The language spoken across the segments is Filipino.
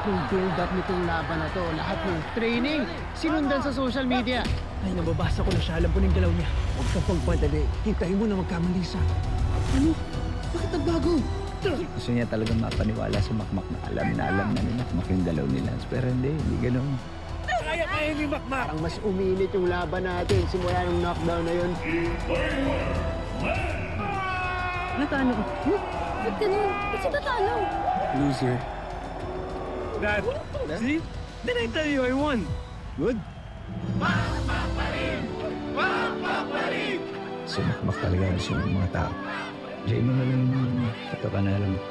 yung build-up nitong laban na to. Lahat ng training, sinundan sa social media. Ay, nababasa ko na siya. Alam ko na yung galaw niya. Huwag kang pagpadali. Hintayin mo na magkamali siya. Ano? Bakit nagbago? Gusto niya talagang mapaniwala sa Makmak na alam na ni Makmak yung galaw ni Lance. Pero hindi ganun. Kaya ni Makmak! Parang mas uminit yung laban natin simula ng knockdown na yun. Natalo. Ba't ganun? Ba't siya natalo? Loser. Dad, see? Did I tell you I won? Good. Si Makmak talaga gusto ng mga tao. Diyan mo na lang yung katakanalan mo.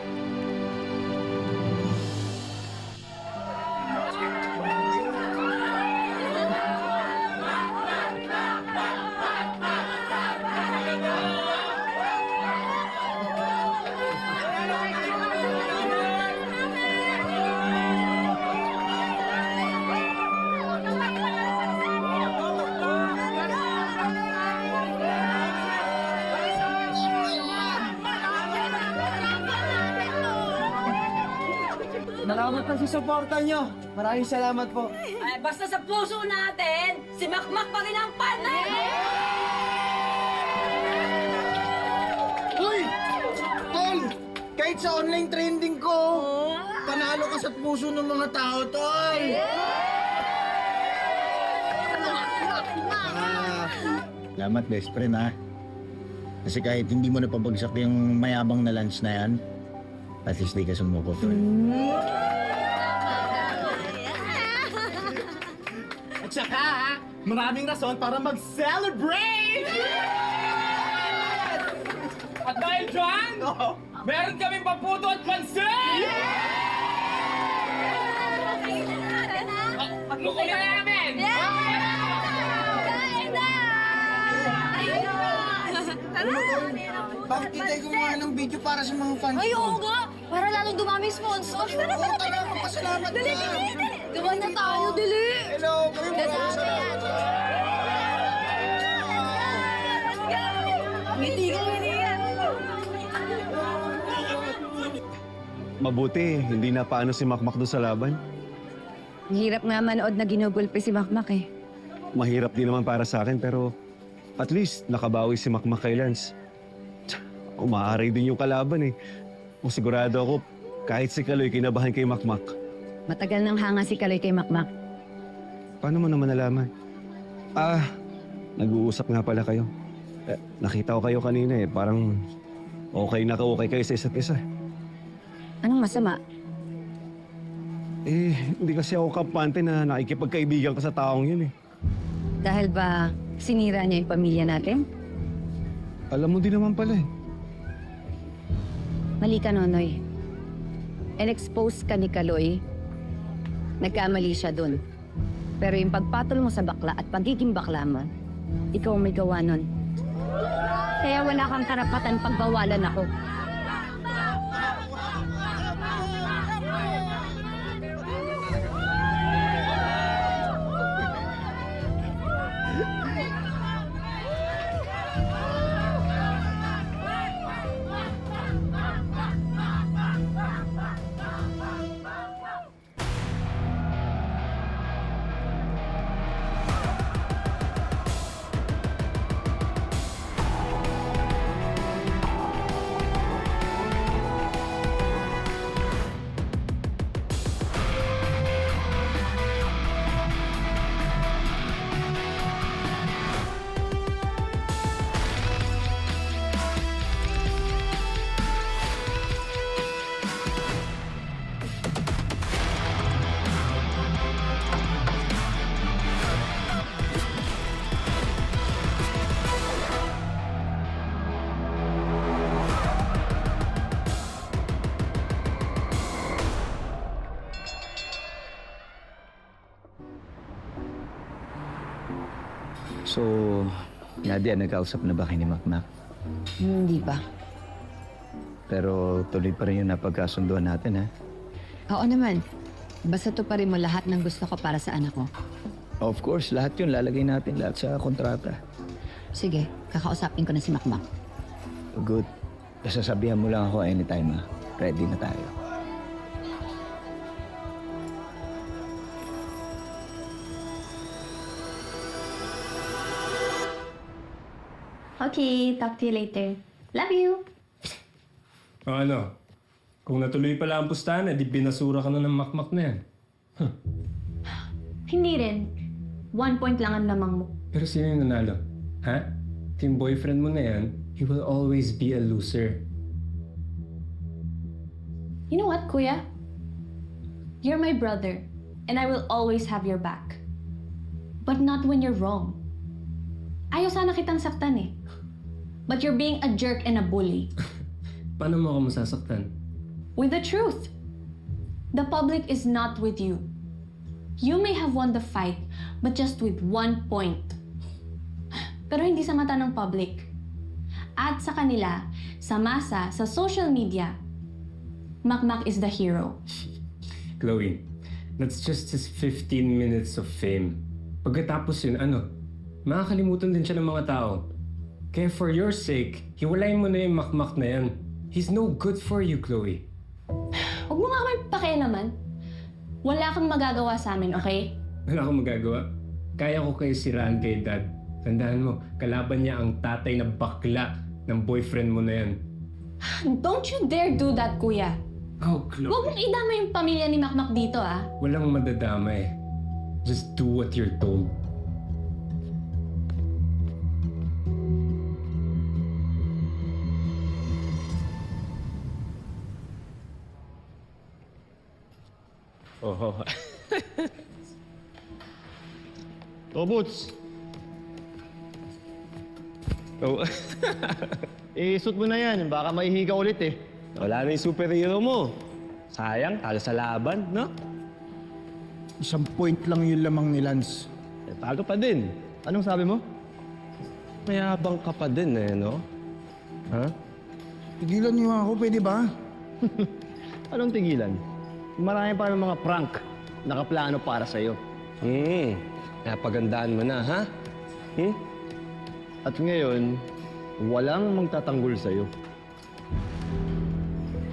Salamat sa suporta niyo. Maraming salamat po. Ay, basta sa puso natin, si Makmak pa rin ang panay! Uy! Tol! Kahit sa online trending ko, panalo ka sa puso ng mga tao, Tol! Salamat, best friend, ha? Kasi kahit hindi mo napabagsak yung mayabang na Lance na yan, at least di ka sumuko, tol. At saka, maraming rason para mag-celebrate! At dahil dyan, meron kaming paputo at pansin! Kukunin na namin! Bakit kita gumawa ng video para sa mga fans Ay, ko? oo nga! Para lalong dumami sponsor. Oo, talaga, magpasalamat ka! Gawa na tayo, dali! Hello, kami mo Dali! Ngiti ka, ngiti ka! Mabuti, hindi na paano si Makmak doon sa laban. Ang hirap nga manood na ginugulpe si Makmak eh. Mahirap din naman para sa akin pero at least nakabawi si Makmak kay Lance. Umaaray din yung kalaban eh. Kung sigurado ako, kahit si Kaloy kinabahan kay Makmak. Matagal nang hanga si Kaloy kay Makmak. Paano mo naman nalaman? Nag-uusap nga pala kayo. Nakita ko kayo kanina eh, parang okay na ka-okay kayo sa isa't isa. Anong masama? Hindi kasi ako kampante na nakikipagkaibigan ka sa taong yun eh. Dahil ba sinira niya yung pamilya natin? Alam mo din naman pala eh. Mali ka, Nonoy. In-expose ka ni Kaloy. Nagkamali siya dun. Pero yung pagpatol mo sa bakla at pagiging bakla mo, ikaw ang may gawa nun. Kaya wala kang karapatan pagbawalan ako. So, Nadia, nagkausap na ba kayo ni Makmak? Hindi pa. Pero tuloy pa rin yung napagkasunduan natin, ha? Oo naman. Basta tuparin mo lahat ng gusto ko para sa anak ko. Of course, lahat yun. Lalagay natin lahat sa kontrata. Sige, kakausapin ko na si Makmak. Good. Sasabihan mo lang ako anytime, ha? Ready na tayo. Okay, talk to you later. Love you! O ano? Kung natuloy pala ang pustahan, edi binasura ka na ng makmak na yan. Hindi rin. 1 point lang ang lamang mo. Pero sino yung nanalo? Ha? Yung boyfriend mo na yan, he will always be a loser. You know what, Kuya? You're my brother, and I will always have your back. But not when you're wrong. Ayaw sana kitang saktan eh. But you're being a jerk and a bully. Paano mo ako masasaktan? With the truth. The public is not with you. You may have won the fight, but just with 1 point. Pero hindi sa mata ng public. At sa kanila, sa masa, sa social media, Makmak is the hero. Chloe, that's just his 15 minutes of fame. Pagkatapos yun, makakalimutan din siya ng mga tao. Kaya for your sake, hiwalayin mo na yung makmak na yan. He's no good for you, Chloe. Huwag mo nga kami pakialaman. Wala kang magagawa sa amin, okay? Wala akong magagawa. Kaya ko kayo siraan kay Dad. Tandaan mo, kalaban niya ang tatay na bakla ng boyfriend mo na yan. Don't you dare do that, Kuya. Oh, Chloe. Huwag mong idama yung pamilya ni Makmak dito, ah. Walang madadamay. Just do what you're told. Oh. Boots! Oh. Suit mo na yan. Baka maihiga ulit eh. Wala na yung superhero mo. Sayang, talo sa laban, no? 1 point lang yung lamang ni Lance. Talo pa din. Anong sabi mo? Mayabang ka pa din eh, no? Ha? Tigilan niyo ako, pwede ba? Anong tigilan? Marami pa ng mga prank nakaplano para sa'yo. Napagandaan mo na, ha? At ngayon, walang magtatanggol sa'yo.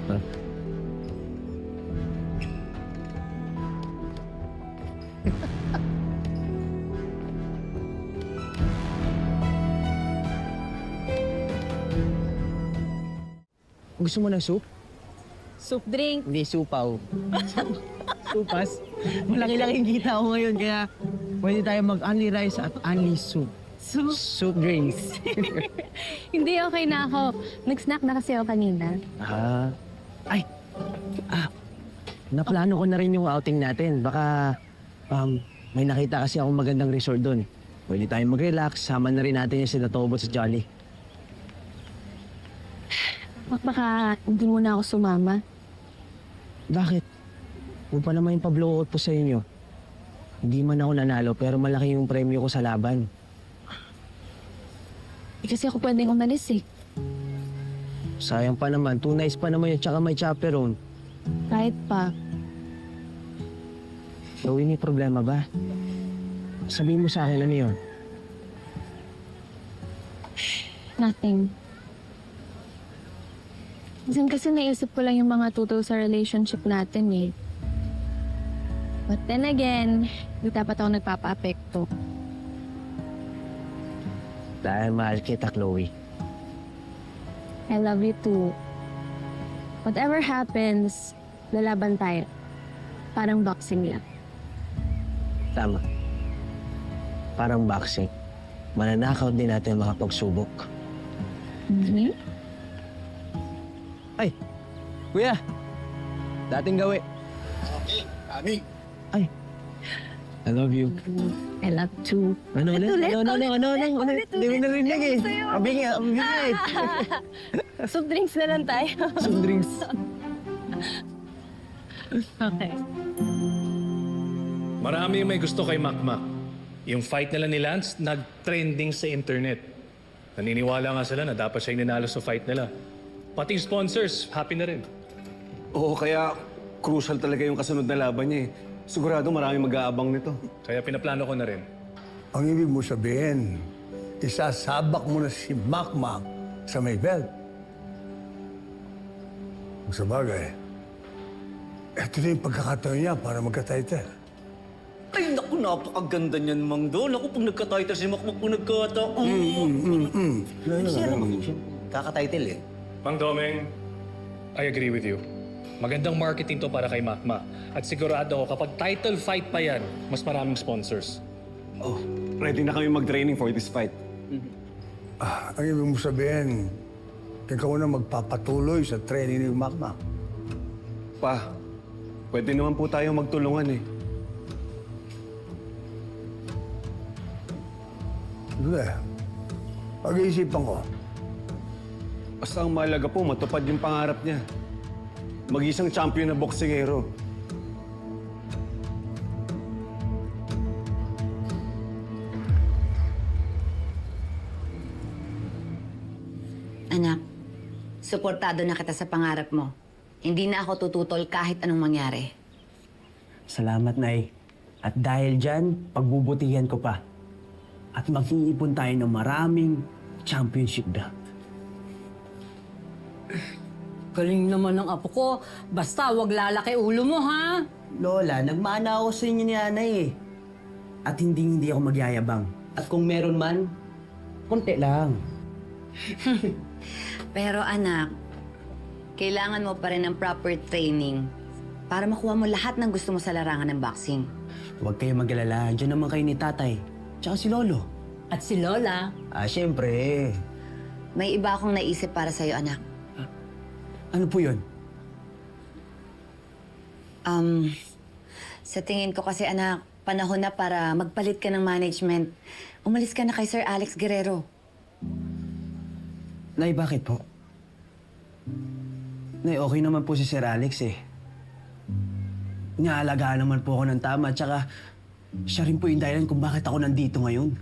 Ha? Gusto mo ng soup? Soup drink. Hindi, supaw. Supas. Malaki-laking kita ako ngayon, kaya pwede tayo mag-only rice at only soup. Soup drinks. Hindi, okay na ako. Nag-snack na kasi ako kanina. Naplano ko na rin yung outing natin. Baka may nakita kasi akong magandang resort doon. Pwede tayong mag-relax. Sama na rin natin yung sila Tobot sa Jolly. Baka hindi muna ako sumama. Bakit? Kung pa naman yung pa-blow out po sa inyo. Hindi man ako nanalo pero malaki yung premyo ko sa laban. Kasi ako pwedeng umalis eh. Sayang pa naman. 2 nights pa naman yun tsaka may chaperone. Kahit pa. Chloe, may problema ba? Sabihin mo sa akin ano yun? Nothing. Minsan kasi naisip ko lang yung mga tutol sa relationship natin eh. But then again, hindi dapat ako nagpapa-apekto. Dahil mahal kita, Chloe. I love you too. Whatever happens, lalaban tayo. Parang boxing lang. Tama. Parang boxing. Mananakaw din natin mga pagsubok. Mm-hmm. Ay! Kuya! Dating gawi. Okay, kami. Ay! I love you. I love too. Ano ulit? Ano? Hindi mo narinig eh. Mabingi eh. Soft drinks na lang tayo. Soft drinks. Okay. Marami yung may gusto kay Makmak. Yung fight nila ni Lance, nag-trending sa internet. Naniniwala nga sila na dapat siya yung ninalo sa fight nila. Pati yung sponsors, happy na rin. Oo, kaya crucial talaga yung kasunod na laban niya eh. Sigurado marami mag-aabang nito. Kaya pinaplano ko na rin. Ang ibig mo sabihin, isasabak mo na si Makmak sa may belt. Kung sabagay, ito na yung pagkakataon niya para magka-title. Ay, naku, napakaganda niyan, Mang Do. Naku, pag nagka-title si Makmak po nagkataon. Kaka-title eh. Mang Domeng, I agree with you. Magandang marketing to para kay Makmak. At sigurado ako kapag title fight pa yan, mas maraming sponsors. Oh, ready na kami mag-training for this fight. Ang ibig mo sabihin, ikaw na magpapatuloy sa training ni Makmak. Pa, pwede naman po tayong magtulungan eh. Sige. Pag-iisipan ko. Basta ang mahalaga po, matupad yung pangarap niya. Mag-isang champion na boksingero. Anak, suportado na kita sa pangarap mo. Hindi na ako tututol kahit anong mangyari. Salamat, Nay. At dahil dyan, pagbubutihan ko pa. At mag-iipon tayo ng maraming championship belt. Galing naman ng apo ko. Basta wag lalaki ulo mo, ha? Lola, nagmana ako sa inyo ni Anay eh. At hindi ako magyayabang. At kung meron man, konti lang. Pero anak, kailangan mo pa rin ng proper training para makuha mo lahat ng gusto mo sa larangan ng boxing. Huwag kayo mag-alala. Diyan naman kayo ni Tatay. Tsaka si Lolo. At si Lola. Siyempre. May iba akong naisip para sa'yo, anak. Ano po yun? Sa tingin ko kasi, anak, panahon na para magpalit ka ng management. Umalis ka na kay Sir Alex Guerrero. Nay, bakit po? Nay, okay naman po si Sir Alex eh. Inaalagaan naman po ako ng tama, tsaka siya rin po yung dahilan kung bakit ako nandito ngayon.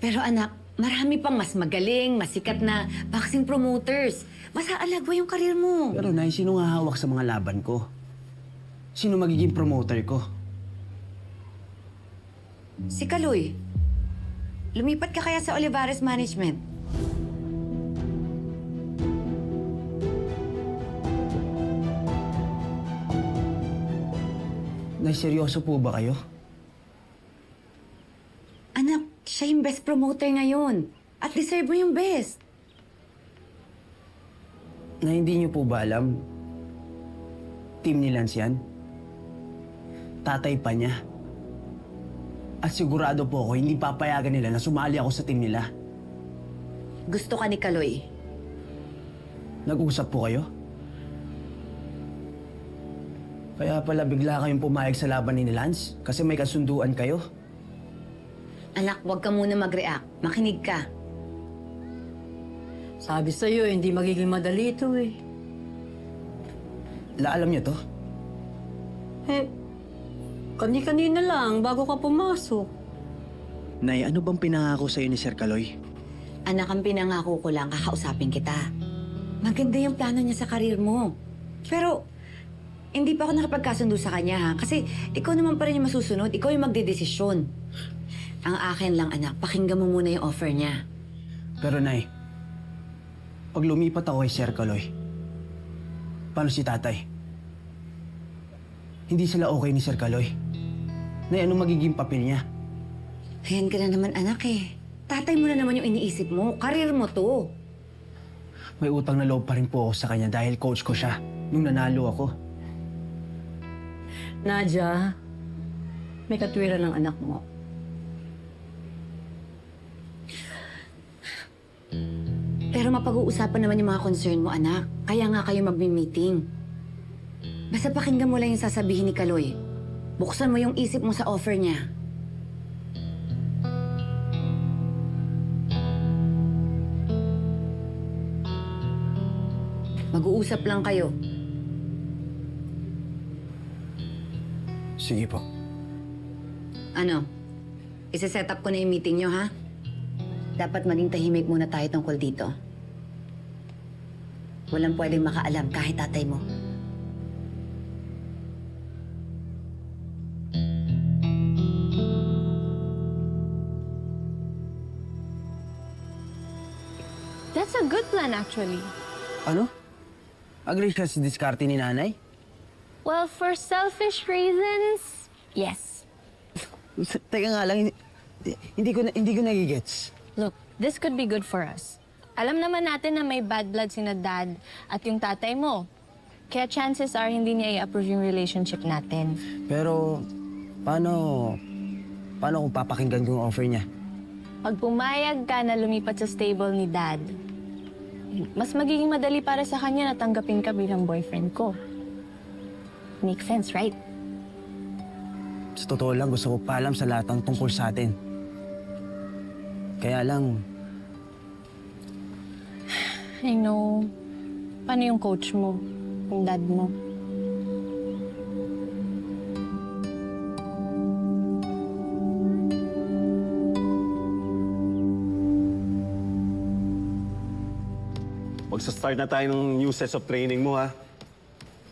Pero anak, marami pang mas magaling, mas sikat na boxing promoters. Mas aalagwa yung karir mo. Pero Nay, sino nga hawak sa mga laban ko? Sino magiging promoter ko? Si Kaloy. Lumipat ka kaya sa Olivares Management? Nay, seryoso po ba kayo? Anak, siya yung best promoter ngayon. At deserve mo yung best. Na hindi niyo po ba alam? Team ni Lance yan. Tatay pa niya. At sigurado po ako, hindi papayagan nila na sumali ako sa team nila. Gusto ka ni Kaloy. Nag-usap po kayo? Kaya pala bigla kayong pumayag sa laban ni Lance? Kasi may kasunduan kayo? Anak, huwag ka muna mag-react. Makinig ka. Sabi sa'yo, hindi magiging madali ito eh. Alam niyo to? Kani-kanina lang bago ka pumasok. Nay, ano bang pinangako sa'yo ni Sir Kaloy? Anak, ang pinangako ko lang, kakausapin kita. Maganda yung plano niya sa karir mo. Pero, hindi pa ako nakapagkasundo sa kanya, ha? Kasi ikaw naman pa rin yung masusunod. Ikaw yung magdedesisyon. Ang akin lang, anak, pakinggan mo muna yung offer niya. Pero Nay, pag lumipat ako kay Sir Kaloy, paano si Tatay? Hindi sila okay ni Sir Kaloy. Nay, anong magiging papel niya? Ayan ka na naman, anak eh. Tatay mo na naman yung iniisip mo. Karir mo to. May utang na loob pa rin po ako sa kanya dahil coach ko siya nung nanalo ako. Nadia, may katwiran ng anak mo. Pero mapag-uusapan naman yung mga concern mo, anak. Kaya nga kayo magmi-meeting. Basta pakinggan mo lang yung sasabihin ni Kaloy. Buksan mo yung isip mo sa offer niya. Mag-uusap lang kayo. Sige po. Ano? Isa-set up ko na yung meeting nyo, ha? Dapat maging tahimik muna tayo tungkol dito. Walang pwedeng makaalam kahit tatay mo. That's a good plan, actually. Ano? Agree ka sa diskarte ni Nanay? Well, for selfish reasons, Yes. Teka nga lang, hindi ko nagigets. Look, this could be good for us. Alam naman natin na may bad blood sina dad at yung tatay mo. Kaya chances are hindi niya i-approve yung relationship natin. Pero, paano kung papakinggan ko yung offer niya? Pag pumayag ka na lumipat sa stable ni dad, mas magiging madali para sa kanya na tanggapin ka bilang boyfriend ko. Makes sense, right? Sa totoo lang, gusto ko pa alam sa lahat ng tungkol sa atin. Kaya lang, I know. Paano yung coach mo? Yung dad mo? Magsa-start na tayo ng new sets of training mo, ha?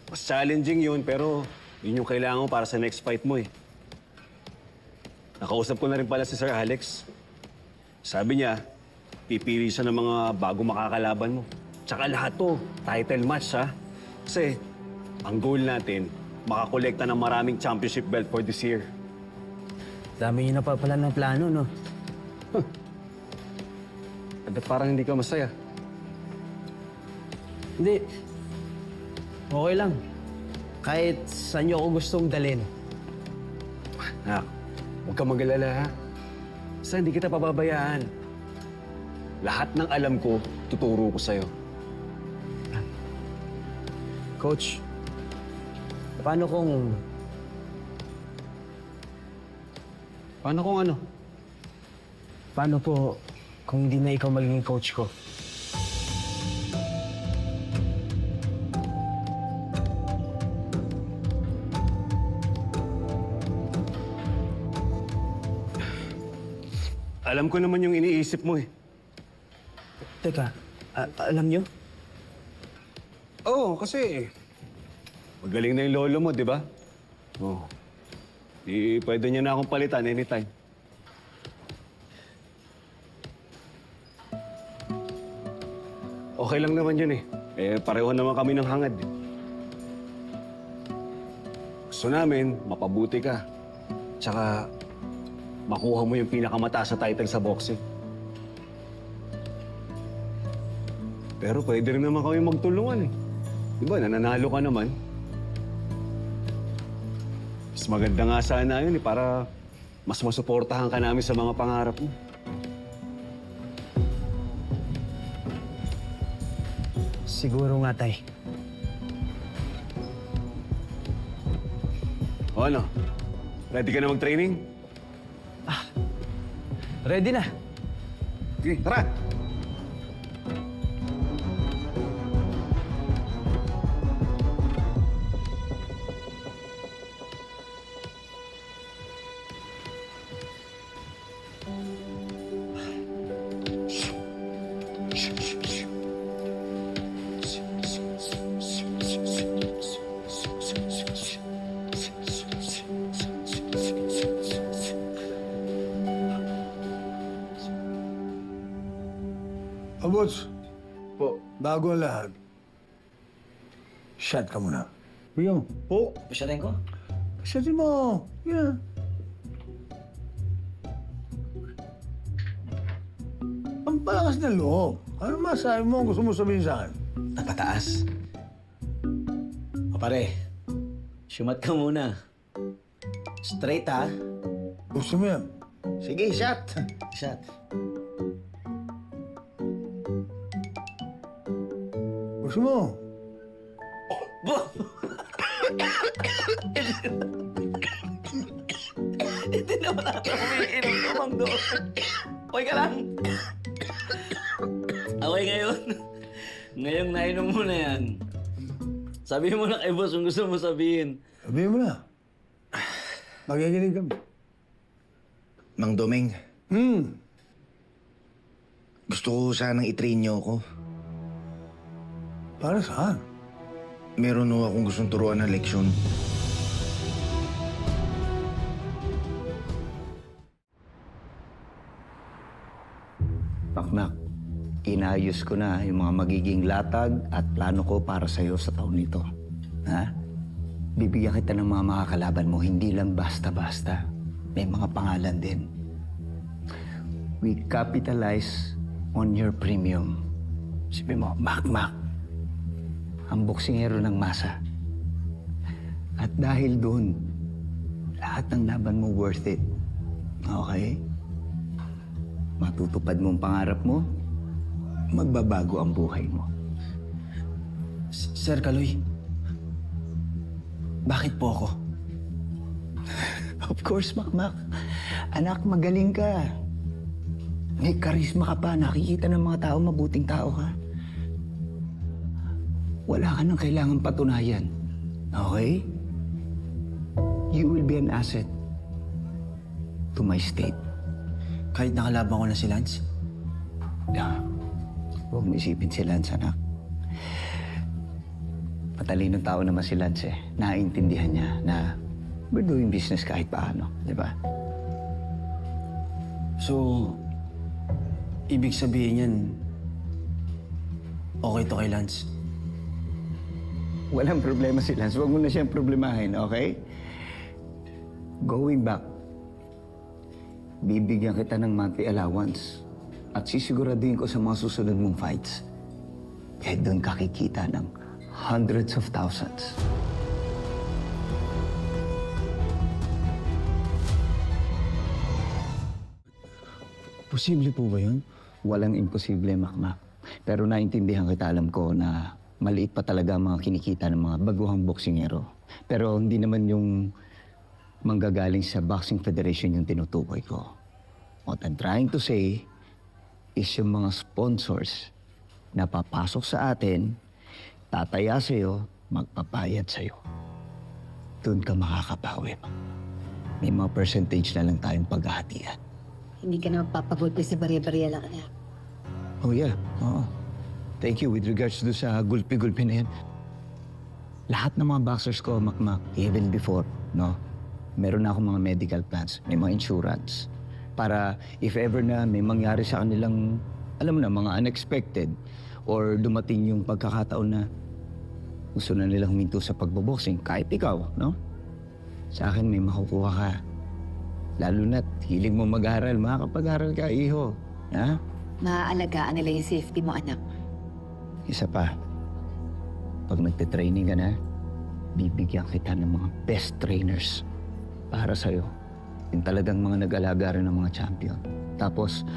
Mas challenging yun, pero yun yung kailangan mo para sa next fight mo, eh. Nakausap ko na rin pala si Sir Alex. Sabi niya, pipili siya ng mga bago makakalaban mo. Tsaka lahat to, title match, ha? Kasi, ang goal natin, makakolekta ng maraming championship belt for this year. dami niyo na pa pala ng plano, no? At parang hindi ka masaya. Hindi. Okay lang. Kahit saan niyo ako gustong dalhin. Nak, huwag ka mag-alala, ha? Basta hindi kita pababayaan. Lahat ng alam ko, tuturo ko sa'yo. Coach, paano kung ano? Paano po kung hindi na ikaw magiging coach ko? Alam ko naman yung iniisip mo, eh. Teka, alam niyo? Oo, kasi magaling na yung lolo mo, di ba? Oo. Pwede niya na akong palitan anytime. Okay lang naman yun, eh. Pareho naman kami ng hangad. Gusto namin, mapabuti ka. Tsaka, makuha mo yung pinakamataas na title sa boxing. Pero pwede rin naman kami magtulungan, eh. Di ba, nananalo ka naman. Mas maganda nga sana yun, eh, para mas masuportahan ka namin sa mga pangarap mo. Siguro nga, Tay. O ano? Ready ka na mag-training? Ready na. Sige, tara! Abots, Po. bago ang lahat. Shot ka muna. Bigyan mo. Po, pasyatin ko. Shotin mo. Yeah. Ang palakas ng loob. Ano masabi mo ang gusto mo sabihin sa akin? Napataas. O pare, sumat ka muna. Straight ha. Gusto mo yan? Sige, shot. Shot. Gusto mo? Hindi naman natin umiinom naman doon. Okay ka lang? Okay ngayon. Ngayong nainom mo na yan. Sabihin mo na kay boss kung gusto mo sabihin. Sabihin mo na. Magiginig kami. Mang Domeng, gusto ko sanang i-train niyo ako. Para saan? Meron ho akong gustong turuan ng leksyon. Makmak, inayos ko na yung mga magiging latag at plano ko para sa'yo sa taon nito. Ha? Bibigyan kita ng mga makakalaban mo, hindi lang basta-basta. May mga pangalan din. We capitalize on your premium. Sabi mo, Makmak, ang boksingero ng masa. At dahil doon, lahat ng laban mo worth it. Okay? Matutupad mo ang pangarap mo, magbabago ang buhay mo. Sir Kaloy, bakit po ako? Of course, Makmak. Anak, magaling ka. May karisma ka pa. Nakikita ng mga tao, mabuting tao ka. Wala ka nang kailangan patunayan. Okay? You will be an asset to my state. Kahit nakalaban ko na si Lance? Yeah. Huwag mo isipin si Lance, anak. Matalinong tao naman si Lance eh. Naiintindihan niya na we're doing business kahit paano, di ba? So, ibig sabihin yan, okay to kay Lance? Walang problema si Lance. Huwag mo na siyang problemahin, okay? Going back, bibigyan kita ng monthly allowance at sisiguraduhin ko sa mga susunod mong fights. Kaya doon kakikita ng hundreds of thousands. Posible po ba yun? Walang imposible, Makmak. Pero naintindihan kita, alam ko na maliit pa talaga ang mga kinikita ng mga baguhang boksingero. Pero hindi naman yung manggagaling sa Boxing Federation yung tinutukoy ko. What I'm trying to say is yung mga sponsors na papasok sa atin, tataya sa'yo, magpapayad sa'yo. Doon ka makakabawi. May mga percentage na lang tayong paghahatian. Hindi ka na magpapagulpi sa barya-barya lang, anak. Oh yeah, oo. Thank you. With regards to sa gulpi-gulpi na yan, lahat ng mga boxers ko, Makmak, even before, no? Meron na akong mga medical plans, may mga insurance. Para if ever na may mangyari sa kanilang, alam mo na, mga unexpected, or dumating yung pagkakataon na gusto na nilang huminto sa pagboboxing, kahit ikaw, no? Sa akin may makukuha ka. Lalo na't hilig mo mag-aral, makakapag-aral ka, iho. Ha? Maaalagaan nila yung safety mo, anak. Isa pa, pag nagte-training ka na, bibigyan kita ng mga best trainers para sa'yo. Yung talagang mga nag-alaga rin ng mga champion. Tapos,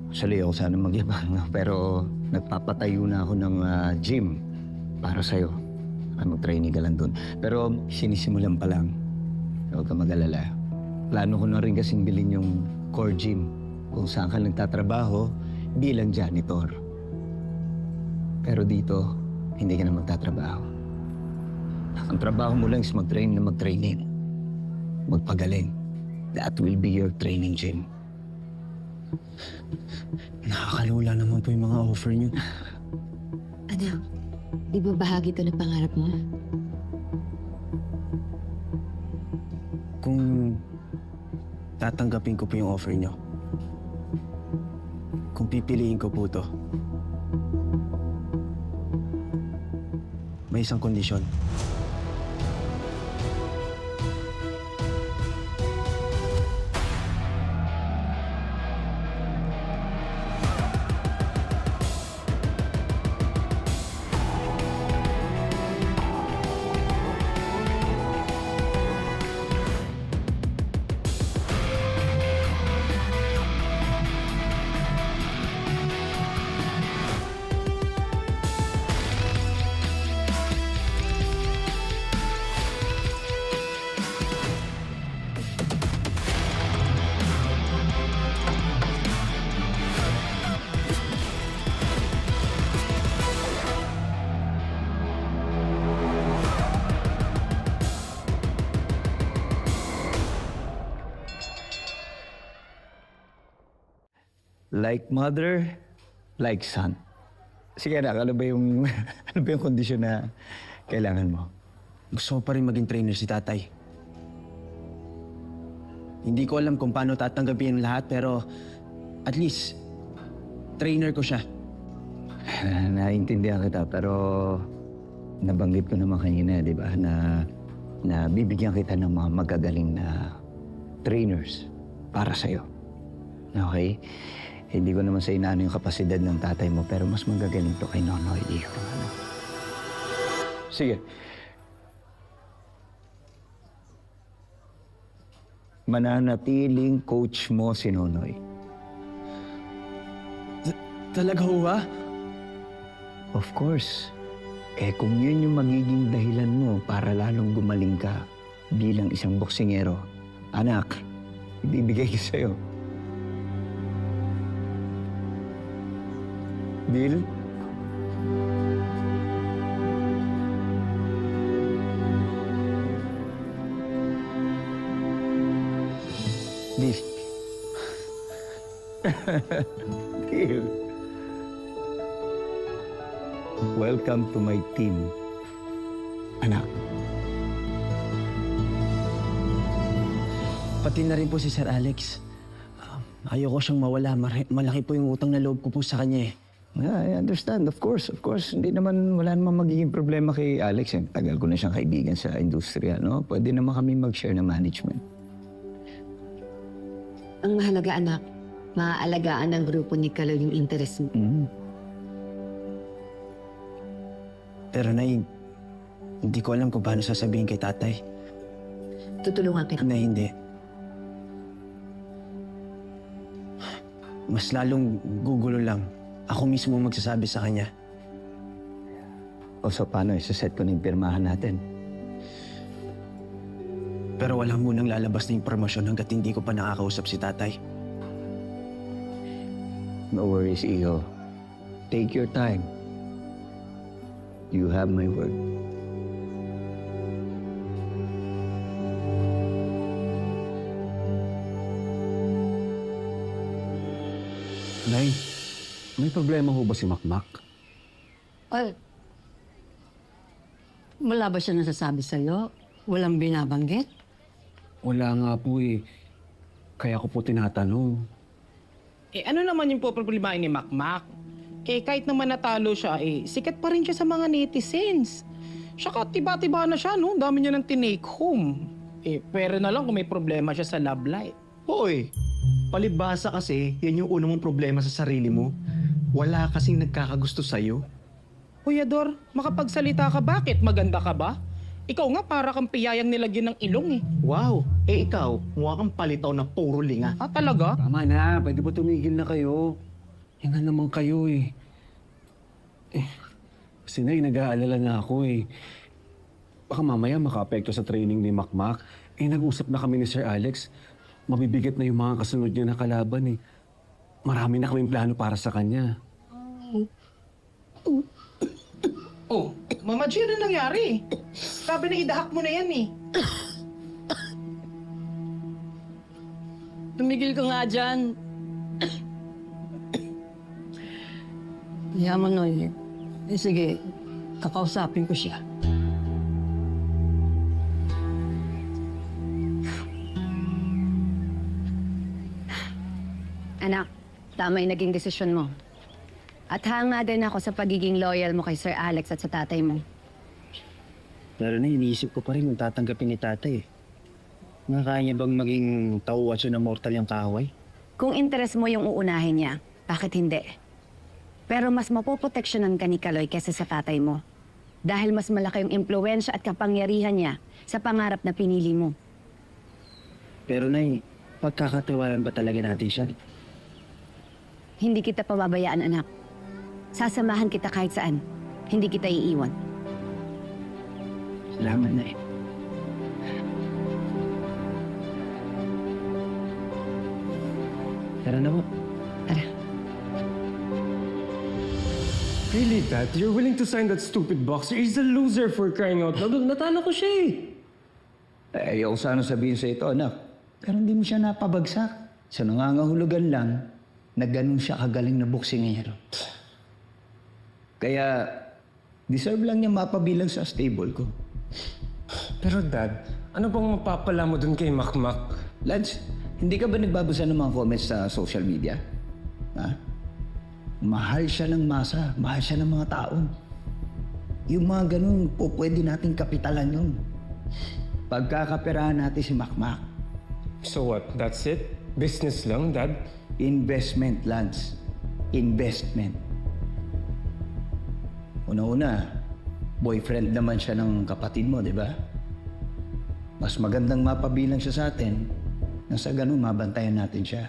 actually ako sana magyabang, no? Pero nagpapatayo na ako ng gym para sa'yo. Mag-training ka lang dun. Pero sinisimulan pa lang. Huwag ka mag-alala. Plano ko na rin kasing bilhin yung core gym kung saan ka nagtatrabaho bilang janitor. Pero dito, hindi ka na magtatrabaho. Ang trabaho mo lang is mag-train na mag-training. Magpagaling. That will be your training gym. Nakakalula naman po yung mga offer niyo. Anak, di ba bahagi ito ng pangarap mo? Kung tatanggapin ko po yung offer niyo, kung pipiliin ko po to, may isang kondisyon. Like mother, like son. Sige anak, ano ba yung, ano ba yung kondisyon na kailangan mo? Gusto ko pa rin maging trainer si tatay. Hindi ko alam kung paano tatanggapin ang lahat, pero at least, trainer ko siya. Naintindihan kita, pero nabanggit ko naman kanina, di ba, na na bibigyan kita ng mga magagaling na trainers para sa'yo. Okay? Hindi ko naman sa inaano yung kapasidad ng tatay mo, pero mas magagaling to kay Nonoy, iho. Ano? Sige. Mananatiling coach mo si Nonoy. Talaga ho ba? Of course. Kung yun yung magiging dahilan mo para lalong gumaling ka bilang isang boksingero, anak, ibibigay ko sa'yo. Deal? Deal. Deal. Welcome to my team, anak. Pati na rin po si Sir Alex. Ayoko siyang mawala. Malaki po yung utang na loob ko po sa kanya eh. Yeah, I understand. Of course. Wala naman magiging problema kay Alex. Eh. Tagal ko na siyang kaibigan sa industriya, no? Pwede naman kami mag-share ng management. Ang mahalaga, anak, maaalagaan ng grupo ni Kaloy yung interest mo. Pero Nay, hindi ko alam kung paano sasabihin kay tatay. Tutulungan kita. Na hindi. Mas lalong gugulo lang. Ako mismo magsasabi sa kanya. O so paano, isaset ko na yung pirmahan natin? Pero walang munang lalabas na impormasyon hanggat hindi ko pa nakakausap si tatay. No worries, Iho. Take your time. You have my word. Nay, may problema ho ba si Makmak? Ay, wala ba siya nasasabi sa'yo? Walang binabanggit? Wala nga po eh. Kaya ko po tinatanong. Ano naman yung problemahin ni Makmak? Kahit naman natalo siya, sikat pa rin siya sa mga netizens. Saka tiba-tiba na siya, no? Dami niya ng tinake home. Pero na lang kung may problema siya sa love life. Hoy, palibhasa kasi, yan yung unang mong problema sa sarili mo. Wala kasing nagkakagusto sa'yo. Kuya Dor, makapagsalita ka bakit? Maganda ka ba? Ikaw nga para kang piyayang nilagyan ng ilong eh. Wow, ikaw, mukha kang palitaw na puro linga. Talaga? Tama na, pwede ba tumigil na kayo? Yan nga naman kayo eh. Kasi Nay, nag-aalala na ako eh. Baka mamaya maka-apekto sa training ni Makmak. Nag-usap na kami ni Sir Alex. Mabibigat na yung mga kasunod niya na kalaban eh. Marami na kaming plano para sa kanya. Mama G, ano nangyari? Sabi na idahak mo na yan eh. Tumigil ka nga dyan. Yaman, Noy. Sige, kakausapin ko siya. Anak, tama yung naging desisyon mo. At hanga din ako sa pagiging loyal mo kay Sir Alex at sa tatay mo. Pero na, iniisip ko pa rin kung tatanggapin ni tatay eh. Kaya niya bang maging tauwatso na mortal yung kaaway? Kung interest mo yung uunahin niya, bakit hindi? Pero mas mapoproteksyonan ka ni Kaloy kesa sa tatay mo. Dahil mas malaki yung impluwensya at kapangyarihan niya sa pangarap na pinili mo. Pero Nay, pagkakatiwalaan ba talaga natin siya? Hindi kita pababayaan, anak. Sasamahan kita kahit saan. Hindi kita iiwan. Salamat, Nay. Tara na po. Tara. Really, Dad? You're willing to sign that stupid boxer? He's a loser for crying out loud. Natalo ko siya eh. Ayaw ko sana sabihin sa ito, anak. Pero hindi mo siya napabagsak. Sa nangangahulugan lang na ganun siya kagaling na boksingero. Kaya, deserve lang niya mapabilang sa stable ko. Pero Dad, ano bang mapapala mo dun kay Makmak? Lance, hindi ka ba nagbabasa ng mga comments sa social media? Ha? Mahal siya ng masa, mahal siya ng mga taon. Yung mga ganun, pwede nating kapitalan yun. Pagkakaperahan natin si Makmak. So what? That's it? Business lang, Dad? Investment, Lance. Investment. Una-una, boyfriend naman siya ng kapatid mo, di ba? Mas magandang mapabilang siya sa atin nang sa ganun mabantayan natin siya.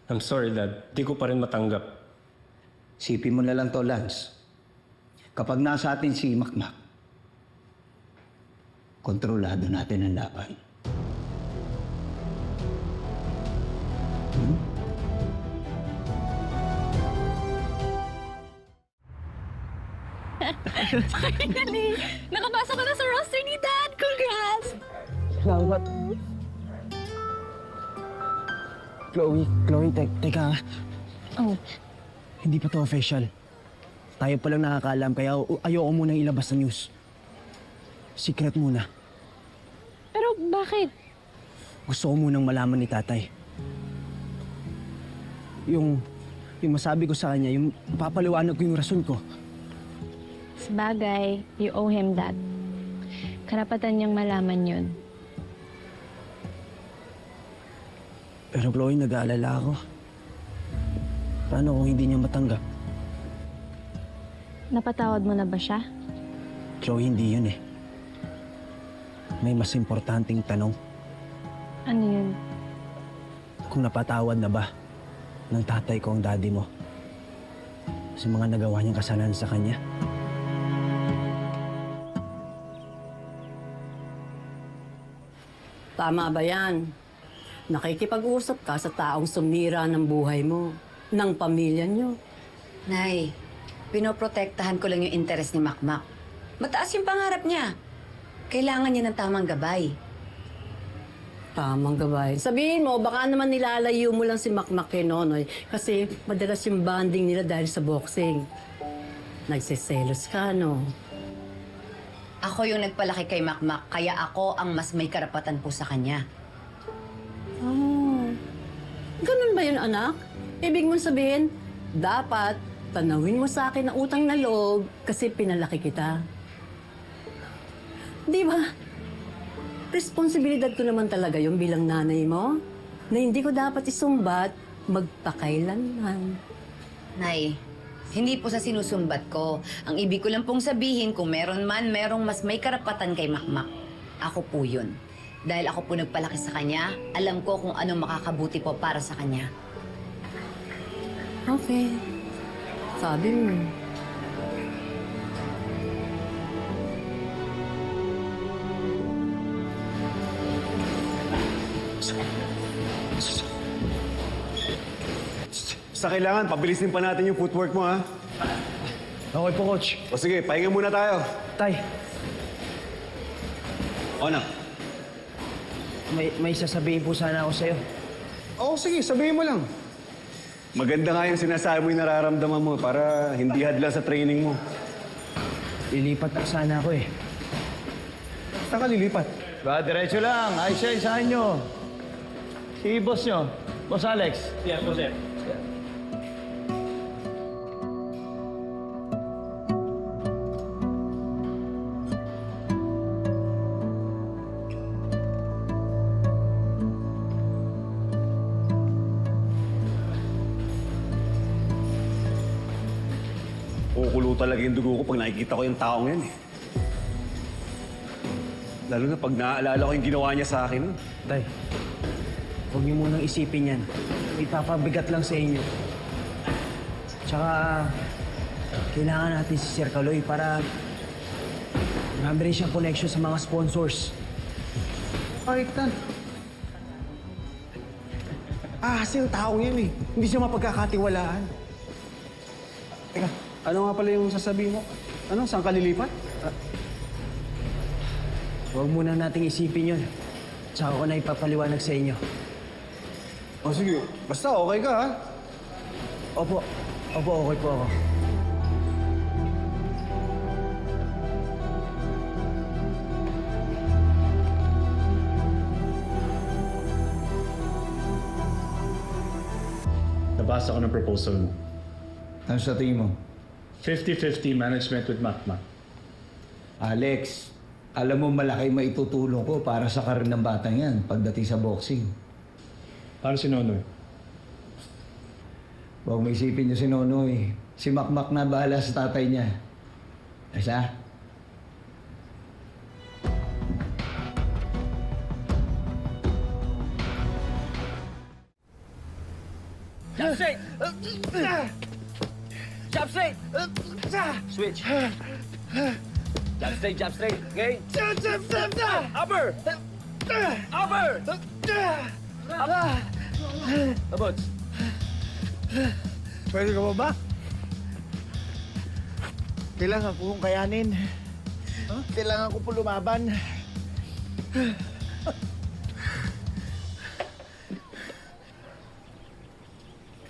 I'm sorry, Dad. Di ko pa rin matanggap. Sipin mo na lang to, Lance. Kapag nasa atin si Makmak, kontrolado natin ang laban. Finally! Nakapasa ko na sa roster ni Dad! Congrats! Salamat. Chloe, teka. Oh, Hindi pa to official. Tayo pa lang nakakaalam, kaya ayoko munang ilabas sa news. Secret muna. pero bakit? Gusto ko munang malaman ni tatay. Yung masabi ko sa kanya, yung papaliwanag ko yung rason ko. Sabagay, you owe him that. Karapatan niyang malaman yun. Pero Chloe, nag-aalala ako. Paano kung hindi niya matanggap? Napatawad mo na ba siya? Chloe, hindi yun eh. May mas importanteng tanong. Ano yun? Kung napatawad na ba ng tatay ko ang daddy mo sa mga nagawa niyang kasalanan sa kanya? Tama ba yan? Nakikipag-usap ka sa taong sumira ng buhay mo, ng pamilya niyo. Nay, pinoprotektahan ko lang yung interes ni Makmak. Mataas yung pangarap niya. Kailangan niya ng tamang gabay. Tamang gabay. Sabihin mo, baka naman nilalayo mo lang si Makmak kay Nonoy kasi madalas yung bonding nila dahil sa boxing. Nagsiselos ka, no? Ako yung nagpalaki kay Makmak, kaya ako ang mas may karapatan po sa kanya. Oh. Ganun ba yun, anak? Ibig mong sabihin, dapat tanawin mo sa akin ang utang na loob kasi pinalaki kita. Di ba? Responsibilidad ko naman talaga yung bilang nanay mo na hindi ko dapat isumbat magpakailanman. Nay, hindi po sa sinusumbat ko. Ang ibig ko lang pong sabihin, kung meron man, merong mas may karapatan kay Makmak. Ako po yun. Dahil ako po nagpalaki sa kanya, alam ko kung ano makakabuti po para sa kanya. Okay. Sabi mo. Sa kailangan, pabilisin pa natin yung footwork mo, ha? Okay po, Coach. O sige, pahinga muna tayo. Tay, O na. may sasabihin po sana ako sa'yo. Oo, sige, sabihin mo lang. Maganda nga yung sinasabi mo yung nararamdaman mo para hindi hadlang sa training mo. Lilipat po sana ako eh. Saan ka lilipat? Ba, diretso lang. Ayos siya, isahin nyo. Si boss nyo. Boss Alex. Yeah, po, sir. Kukulo talaga yung dugo ko pag nakikita ko yung taong yan eh. Lalo na pag naaalala ko yung ginawa niya sa akin. Tay, huwag niyo munang isipin yan. Ipapabigat lang sa inyo. Tsaka, kailangan natin si Sir Kaloy para marami rin siyang connection sa mga sponsors. Ay, Tan. Kasi yung taong yan eh. Hindi siya mapagkakatiwalaan. Teka, ano nga pala yung sasabihin mo? Ano, saan ka lilipat? Huwag muna nating isipin yun. Tsaka ko na ipapaliwanag sa inyo. O sige, basta okay ka ha? Opo, okay po ako. Nabasa ko ng proposal mo. Ano sa tingin mo? 50-50 management with Makmak. Alex, Alam mo, malaki maitutulong ko para sa karir ng batang yan pagdating sa boxing. Paano si Nonoy? Huwag mo isipin niyo si Nonoy. Si Makmak na bahala sa tatay niya. Asa? Jump straight! Jump straight! Switch. Jump straight, jump straight. Okay? Upper! Upper! Abots. Pwede ka ba? Kailangan ko kong kayanin. Kailangan ko po lumaban.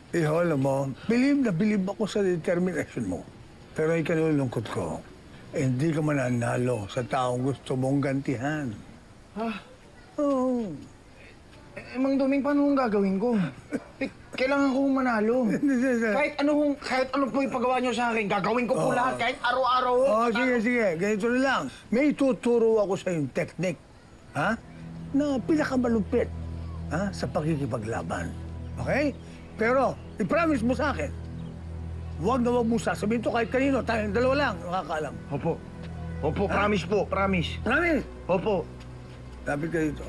Iho, alam mo, bilib na bilib ako sa determination mo. Pero ikanulungkot ko, hindi ka mananalo sa taong gusto mong gantihan. Oo. Mang Doming, paano kung gagawin ko? Kailangan ko manalo. Kahit ano po ipagawa niyo sa akin, gagawin ko po lahat, kahit araw-araw. Sige. Ganito na lang. May tuturo ako sa yung technique, ha? Na pinakamalupit, ha? Sa pakikipaglaban. Okay? Pero, i-promise mo sa akin, huwag na huwag mo sasabihin to kahit kanino. Tayong dalawa lang, nakakaalam. Opo, promise po, promise. Promise? Opo. Lapit ka dito.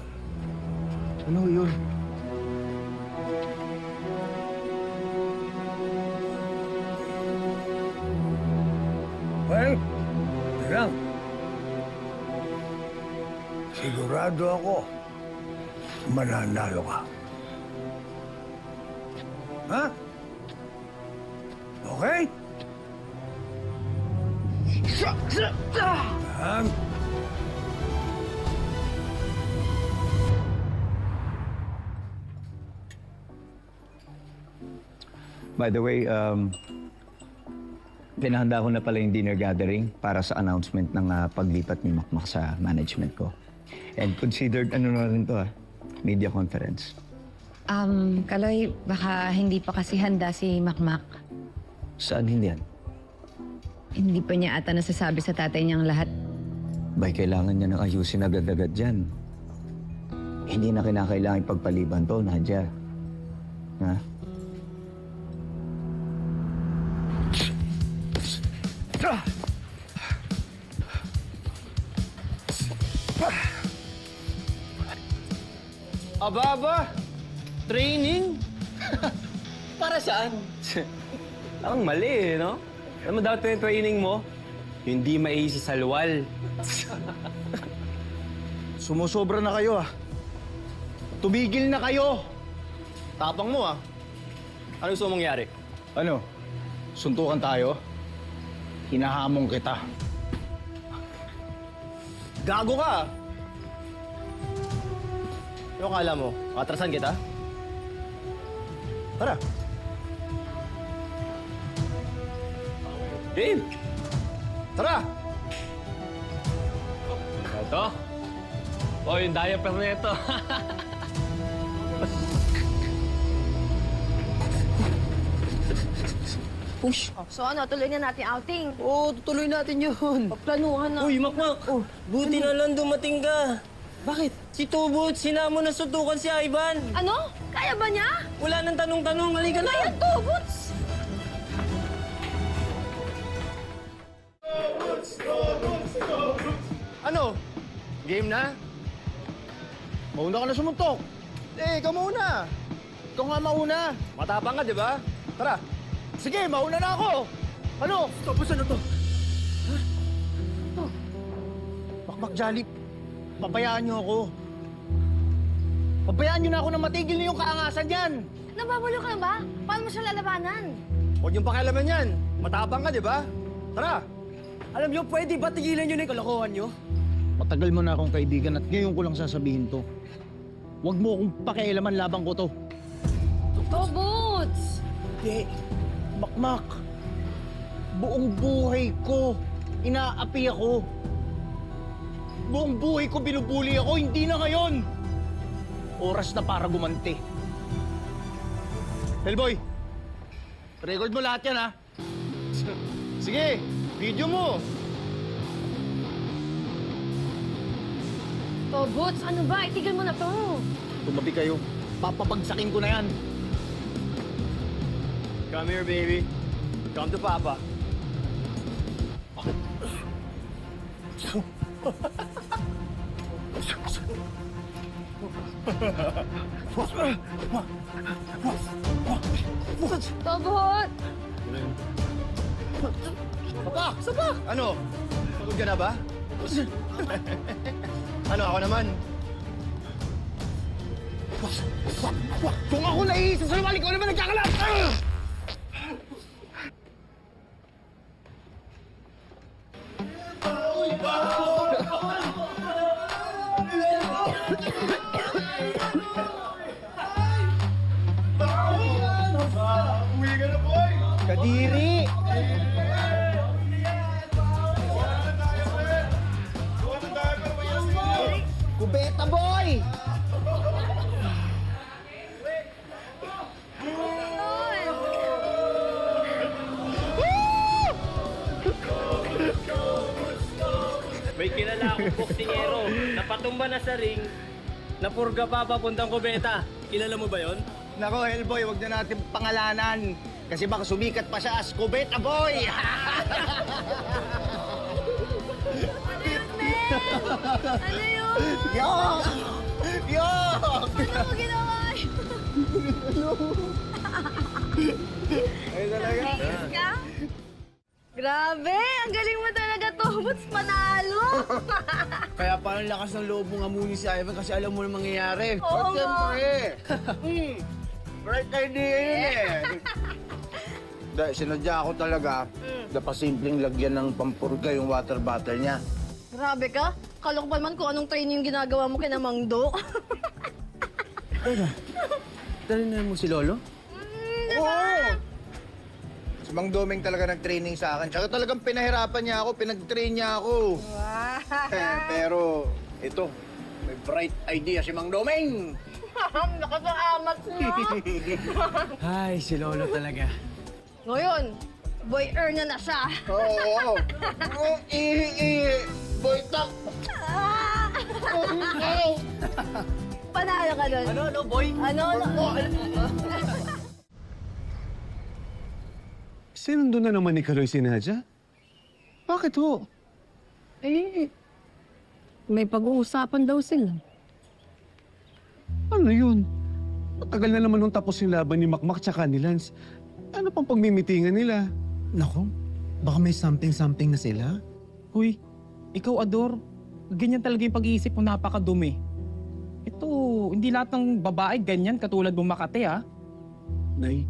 Ano yun? Well, lang. Sigurado ako, mananalo ka. Ha? Okay? Yan. By the way, pinahanda ko na pala yung dinner gathering para sa announcement ng paglipat ni Makmak sa management ko. And considered, ano na rin to media conference. Kaloy, baka hindi pa kasi handa si Makmak. Saan hindi yan? Hindi pa niya ata nasasabi sa tatay niyang lahat. Bay, kailangan niya ng ayusin agad-agad dyan. Hindi na kinakailangan pagpaliban to, Nadia. Ha? Aba! Training? Para saan? Ang mali no? Alam mo dapat yung training mo, hindi maisi sa luwal. Sumusobra na kayo, Tumigil na kayo! Tapang mo, Ano gusto mong mangyari? Ano? Suntukan tayo? Hinahamon kita. Gago ka! Ano kala mo? Atrasan kita? Tara. Game! Tara! Ito? O, yung diaper na ito. Push. So ano, tuloy na natin outing. Oo, tutuloy natin yun. Planuhan na. Uy, Makmak! Buti na lang dumating ka. Bakit? Si Tubot, sinamo na suntukan si Ivan. Ano? Kaya ba niya? Wala nang tanong-tanong, halika na. Kaya tubots! Ano? Game na? Mauna ka na sumuntok. Ikaw mauna. Ikaw nga mauna. Matapang ka, di ba? Tara. Sige, mauna na ako. Ano? Tapos ano to? Makmak Jolly, pabayaan niyo ako. Pabayaan niyo na ako na matigil niyo yung kaangasan niyan. Nababalo ka na ba? Paano mo siya lalabanan? Huwag yung pakialaman yan. Matapang ka, di ba? Tara. Alam niyo, pwede ba tigilan niyo na yung kalokohan niyo? Matagal mo na akong kaibigan at ngayon ko lang sasabihin to. Huwag mo akong pakialaman, labang ko to. Tubots! Hindi. Makmak. Buong buhay ko, inaapi ako. Buong buhay ko binubuli ako, hindi na ngayon. Oras na para gumanti. Hellboy, record mo lahat yan, ha? Sige, video mo. Tobots, ano ba? Itigil mo na to. Tumabi kayo. Papabagsakin ko na yan. Come here, baby. Come to Papa. Tobot! Sapa! Ano? Pagod ka na ba? Ano, ako naman? Kung ako naiisa sa'yo, mali ko naman nagkakalat! Kadiri! Kubeta boy! May kilala akong boksingero. Napatumba na sa ring. Napurga pa papuntang kubeta. Kilala mo ba yon? Nako, Hellboy, wag na natin pangalanan. Kasi baka sumikat pa siya as Kubeta Boy! Ano yun? Yok! Yok! Ano mo ginawa? Ay, talaga. Ka? Grabe! Ang galing mo talaga, Tobots! Panalo! Kaya parang lakas ng loob mo nga muna si Ivan kasi alam mo na mangyayari. Oo nga! Right idea yun eh. Dahil sinadya ako talaga, napasimpleng lagyan ng pampurga yung water bottle niya. Grabe ka! Kala ko pa naman kung anong training yung ginagawa mo kina Mangdo. Dali na mo si Lolo? Oo! Si Mang Domeng talaga nag-training sa akin. Tsaka talagang pinahirapan niya ako, pinag-train niya ako. Pero ito, may bright idea si Mang Domeng. Nakasaamat na! Ay, si Lolo talaga. Ngayon, boy Erna na siya. Oo. Boy top. Panalo ka doon. Ano, boy? Ano? Sinundo na naman ni Kaloy si Nadia? Bakit ho? May pag-uusapan daw sila. Ano yun? Matagal na naman nung tapos yung laban ni Makmak tsaka ni Lance. Ano pang pagmimitingan nila? Nako, baka may something-something na sila. Huy, ikaw, Ador, ganyan talaga yung pag-iisip mo, napakadumi. Ito, hindi lahat ng babae ganyan katulad mo Makate, ha? Nay,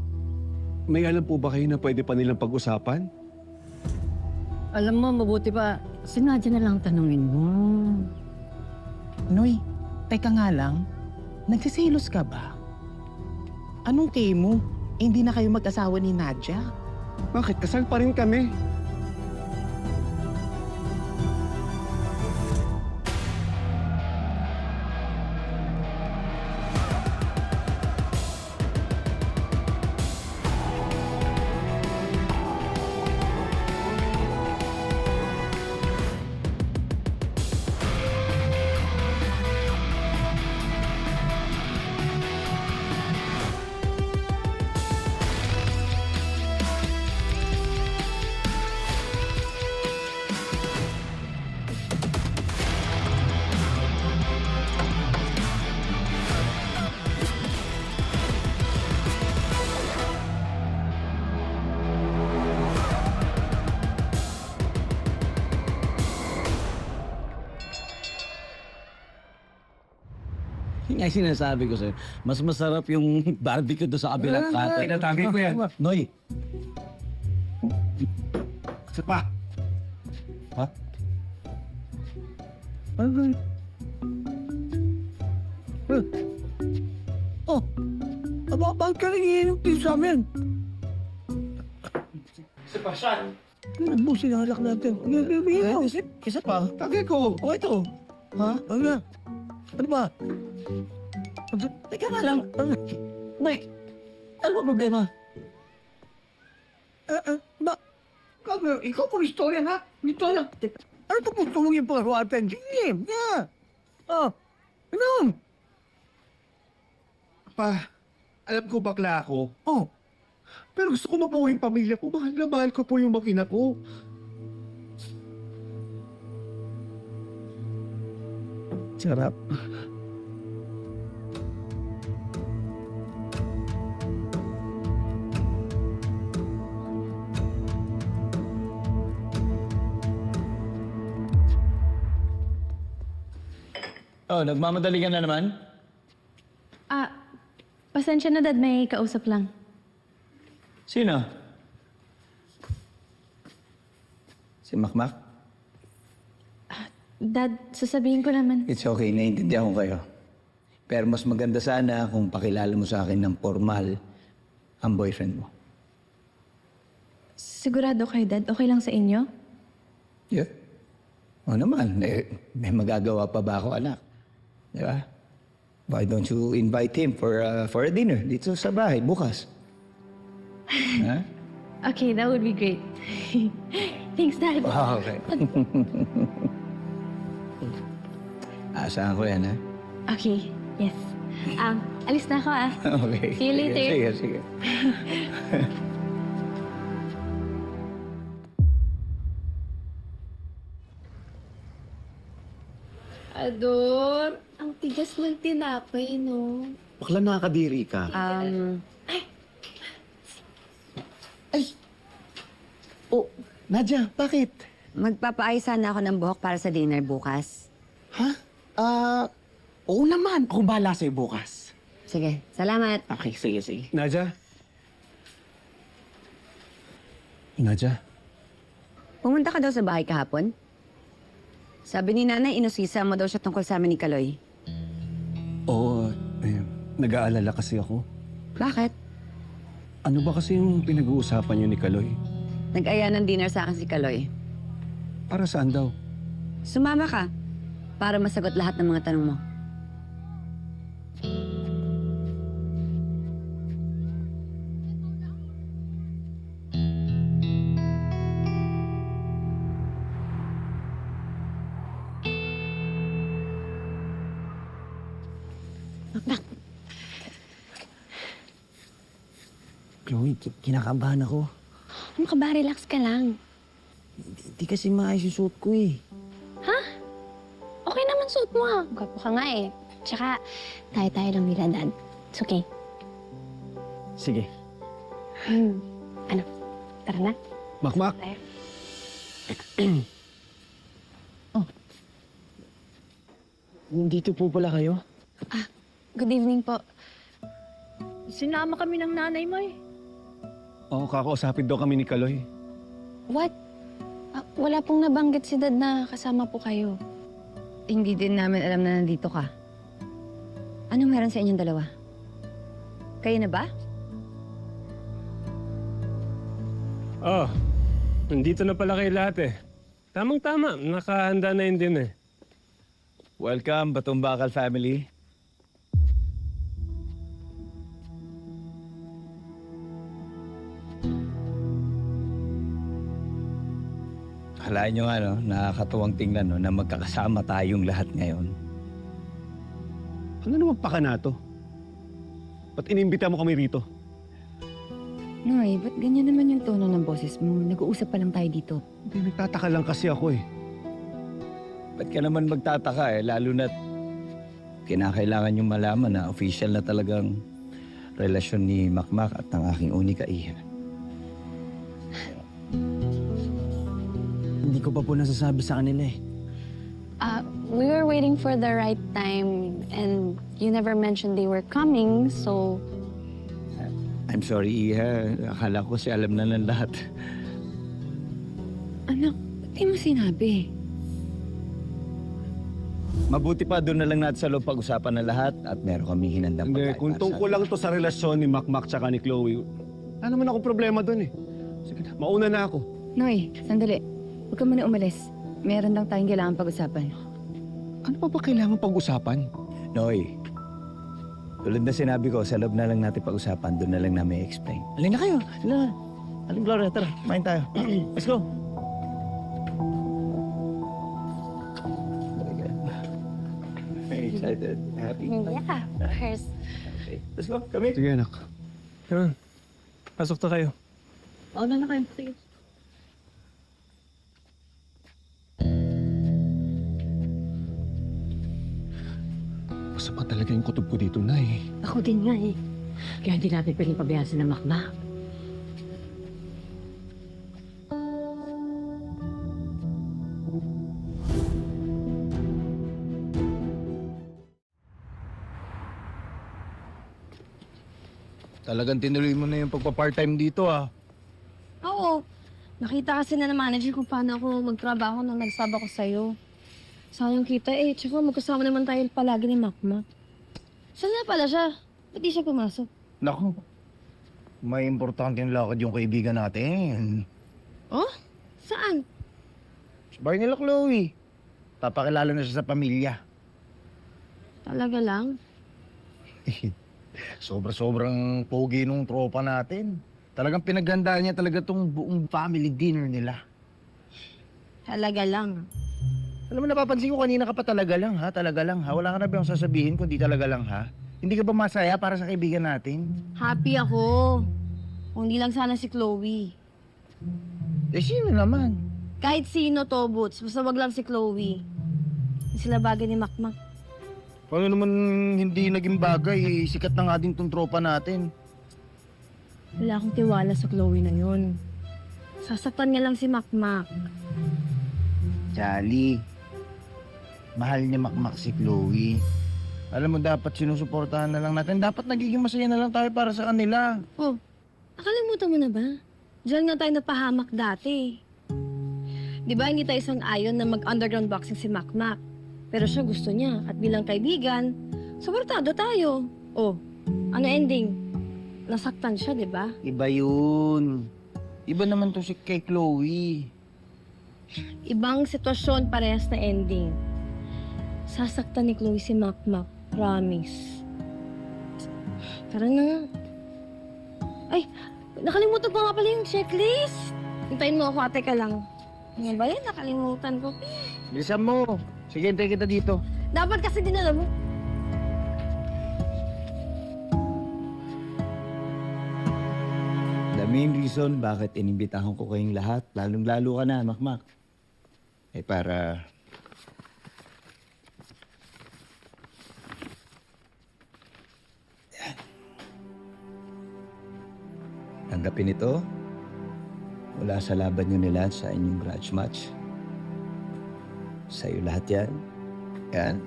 may alam po ba kayo na pwede pa nilang pag-usapan? Alam mo, mabuti pa, si Nadia na lang tanungin mo. Noy, teka nga lang, nagsisilos ka ba? Anong kay mo? Eh, hindi na kayo mag-asawa ni Nadia? Bakit? Kasal pa rin kami. Yung nga sinasabi ko sa'yo, mas masarap yung barbecue doon sa kabilang kata. Tinatanggi ko yan. Noy, Isa pa. Ha? Oh, bakit ka nangihinom din sa amin? Sebastian. Busin ang alak natin. Isa pa. Tagay ko. O ito. Ha? Ano na? Ano ba? Teka nga lang. Nay, ano ba problema? Ba? Ikaw pong istorya ha? Istorya. Ano pa pong tulong yung pangalawa natin? Sige, yeah. Oh, inom! Pa, alam ko bakla ako. Oh. Pero gusto ko mabuhay yung pamilya ko. Mahal na mahal ko po yung makina ko. Sarap. Oh, nagmamadali ka na naman? Pasensya na, Dad. May kausap lang. Sino? Si Makmak? Dad, sasabihin ko naman. It's okay, naiintindihan ko kayo. Pero mas maganda sana kung pakilala mo sa akin ng formal ang boyfriend mo. Sigurado kayo, Dad? Okay lang sa inyo? Yeah. O naman, may magagawa pa ba ako, anak? Di ba? Why don't you invite him for a dinner dito sa bahay bukas? Ha? Okay, that would be great. Thanks, Dad. Okay. Asahan ko yan, ha? Okay, yes. Alis na ako, Okay. See you later. Sige. Ador, ang tigas ng tinapay, no? Bakla nakakadiri ka. Oh, Nadia, bakit? magpapaayos sana ako ng buhok para sa dinner bukas. Ha? Oo naman. Ako bahala sa'yo bukas. Sige, salamat. Okay, sige. Nadia? Nadia? Pumunta ka daw sa bahay kahapon? Sabi ni nanay, inusisa mo daw siya tungkol sa amin ni Kaloy. Oo, nag-aalala kasi ako. Bakit? Ano ba kasi yung pinag-uusapan niyo ni Kaloy? Nag-aya ng dinner sa akin si Kaloy. Para saan daw? Sumama ka para masagot lahat ng mga tanong mo. Chloe, kinakabahan ako. Ano ka ba? Relax ka lang. Hindi kasi maayos yung suot ko eh. Okay naman suot mo, Gwapo ka nga eh. Tsaka, tayo-tayo lang nila, Dad. It's okay. Sige. Ano? Tara na. Makmak! Tayo. Nandito po pala kayo? Good evening po. Sinama kami ng nanay mo eh. Oo, kakausapin daw kami ni Kaloy. What? Wala pong nabanggit si Dad na kasama po kayo. Hindi din namin alam na nandito ka. Anong meron sa inyong dalawa? Kayo na ba? Oh, nandito na pala kayo lahat eh. Tamang-tama, nakahanda na yun din eh. Welcome, Batong Bakal family. Akalain nyo nga, no? Nakakatuwang tingnan, no? Na magkakasama tayong lahat ngayon. Ano naman paka na to? Ba't inimbita mo kami rito? Noy, ba't ganyan naman yung tono ng boses mo? Nag-uusap pa lang tayo dito. Hindi, nagtataka lang kasi ako eh. Ba't ka naman magtataka eh? Lalo na't kinakailangan yung malaman na official na talagang relasyon ni Makmak at ng aking unika iha. Hindi ko pa po nasasabi sa kanila eh. We were waiting for the right time and you never mentioned they were coming, so... I'm sorry, Iha. Akala ko si alam na ng lahat. Anak, ba't di mo sinabi? Mabuti pa doon na lang natin sa loob pag-usapan na lahat at meron kami hinandang Hindi, pagkain kung para tungkol sa lang to sa relasyon ni Makmak tsaka ni Chloe, wala naman ako problema doon eh. Sige na, mauna na ako. Noy, sandali. Huwag ka muna umalis. Meron lang tayong kailangan pag-usapan. Ano pa ba kailangan pag-usapan? Noy, tulad na sinabi ko, sa loob na lang natin pag-usapan, doon na lang namin i-explain. Alin na kayo? Alin na. Aling Gloria, tara. Kumain tayo. Let's go. Excited? Happy? Yeah, of course. Okay. Let's go. Come in. Sige, anak. Yun. Pasok na kayo. Oo na kayo. Sige. Basta pa talaga yung kutob ko dito, Nay. Ako din nga eh. Kaya hindi natin pwedeng pabayaan si Makmak. Talagang tinuloy mo na yung pagpa-part-time dito, ah. Oo. Nakita kasi na ng manager kung paano ako magtrabaho nung nagsaba ko sa'yo. Sayang kita eh. Tsaka magkasama naman tayo palagi ni Makmak. Saan na pala siya? Ba't di siya pumasok? Naku. May importanteng lakad yung kaibigan natin. Oh? Saan? Sa bahay nila, Chloe. Papakilala na siya sa pamilya. Talaga lang? Sobra-sobrang pogi nung tropa natin. Talagang pinaghandaan niya talaga tong buong family dinner nila. Talaga lang. Alam mo, napapansin ko kanina ka pa talaga lang, ha? Talaga lang, ha? Wala ka na ba yung sasabihin kung di talaga lang, ha? Hindi ka ba masaya para sa kaibigan natin? Happy ako. Kung di lang sana si Chloe. Eh, sino naman? Kahit sino to, Boots. Basta wag lang si Chloe. Hindi sila bagay ni Makmak. Paano naman hindi naging bagay? Sikat na nga din tong tropa natin. Wala akong tiwala sa Chloe na yun. Sasaktan niya lang si Makmak. Charlie, mahal niya Makmak si Chloe. Alam mo, dapat sinusuportahan na lang natin. Dapat nagiging masaya na lang tayo para sa kanila. Oh, nakalimutan mo na ba? Diyan nga tayo napahamak dati. Di ba hindi tayo sang-ayon na mag-underground boxing si Makmak? Pero siya gusto niya at bilang kaibigan, suportado tayo. Oh, ano ending? Nasaktan siya, di ba? Iba yun. Iba naman to si kay Chloe. Ibang sitwasyon, parehas na ending. Sasaktan ni Chloe si Makmak. Promise. Tara na nga. Ay, nakalimutan ko nga pala yung checklist. Hintayin mo ako, ate ka lang. Nga ba yan? Nakalimutan ko. Bilisan mo. Sige, hintay kita dito. Dapat kasi dinala mo. The main reason bakit inimbitahan ko kayong lahat, lalong-lalo ka na, Makmak. Eh para... Yan. Tanggapin ito mula sa laban nyo nila sa inyong grudge match. Sa'yo lahat yan. Yan.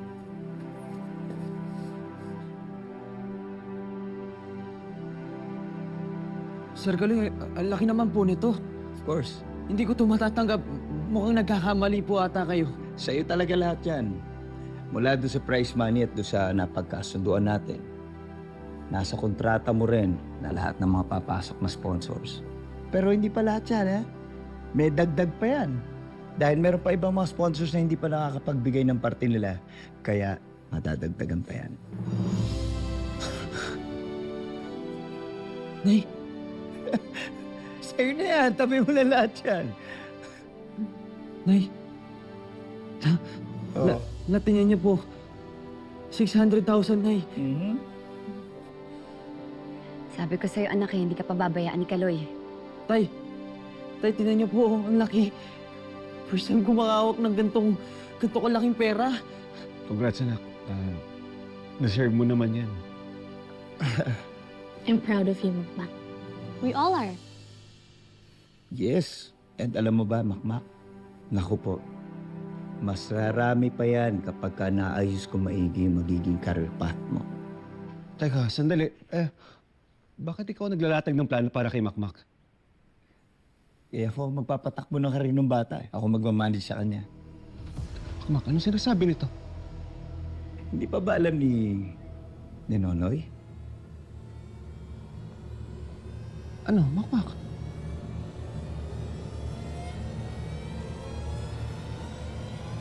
Sir Galoy, ang laki naman po nito. Of course. Hindi ko ito matatanggap. Mukhang nagkakamali po ata kayo. Sa'yo talaga lahat yan. Mula doon sa prize money at doon sa napagkasunduan natin. Nasa kontrata mo rin na lahat ng mga papasok na sponsors. Pero hindi pa lahat yan, eh. May dagdag pa yan. Dahil meron pa ibang mga sponsors na hindi pa nakakapagbigay ng parte nila. Kaya madadagdagan pa yan. Nay, Sa'yo na yan. Tabi mo na lahat yan. Nay. Oo. Natingnan niyo po. 600,000, Nay. Mhm. Sabi ko sa'yo, anak, hindi ka pababayaan ni Kaloy. Tay, tingnan niyo po. Ang laki. First time ko makahawak ng ganito kalaking pera. Congrats, anak. Deserve mo naman yan. I'm proud of you, Makmak. We all are. Yes. And alam mo ba, Makmak? Naku po, mas rarami pa yan kapag ka naayos ko maigi yung magiging career path mo. Teka, sandali. Bakit ikaw naglalatag ng plano para kay Makmak? Eh ako magpapatakbo ng karir ng bata. Ako magmamanage sa kanya. Makmak, anong sinasabi nito? Hindi pa ba alam ni Nonoy? Ano, Makmak?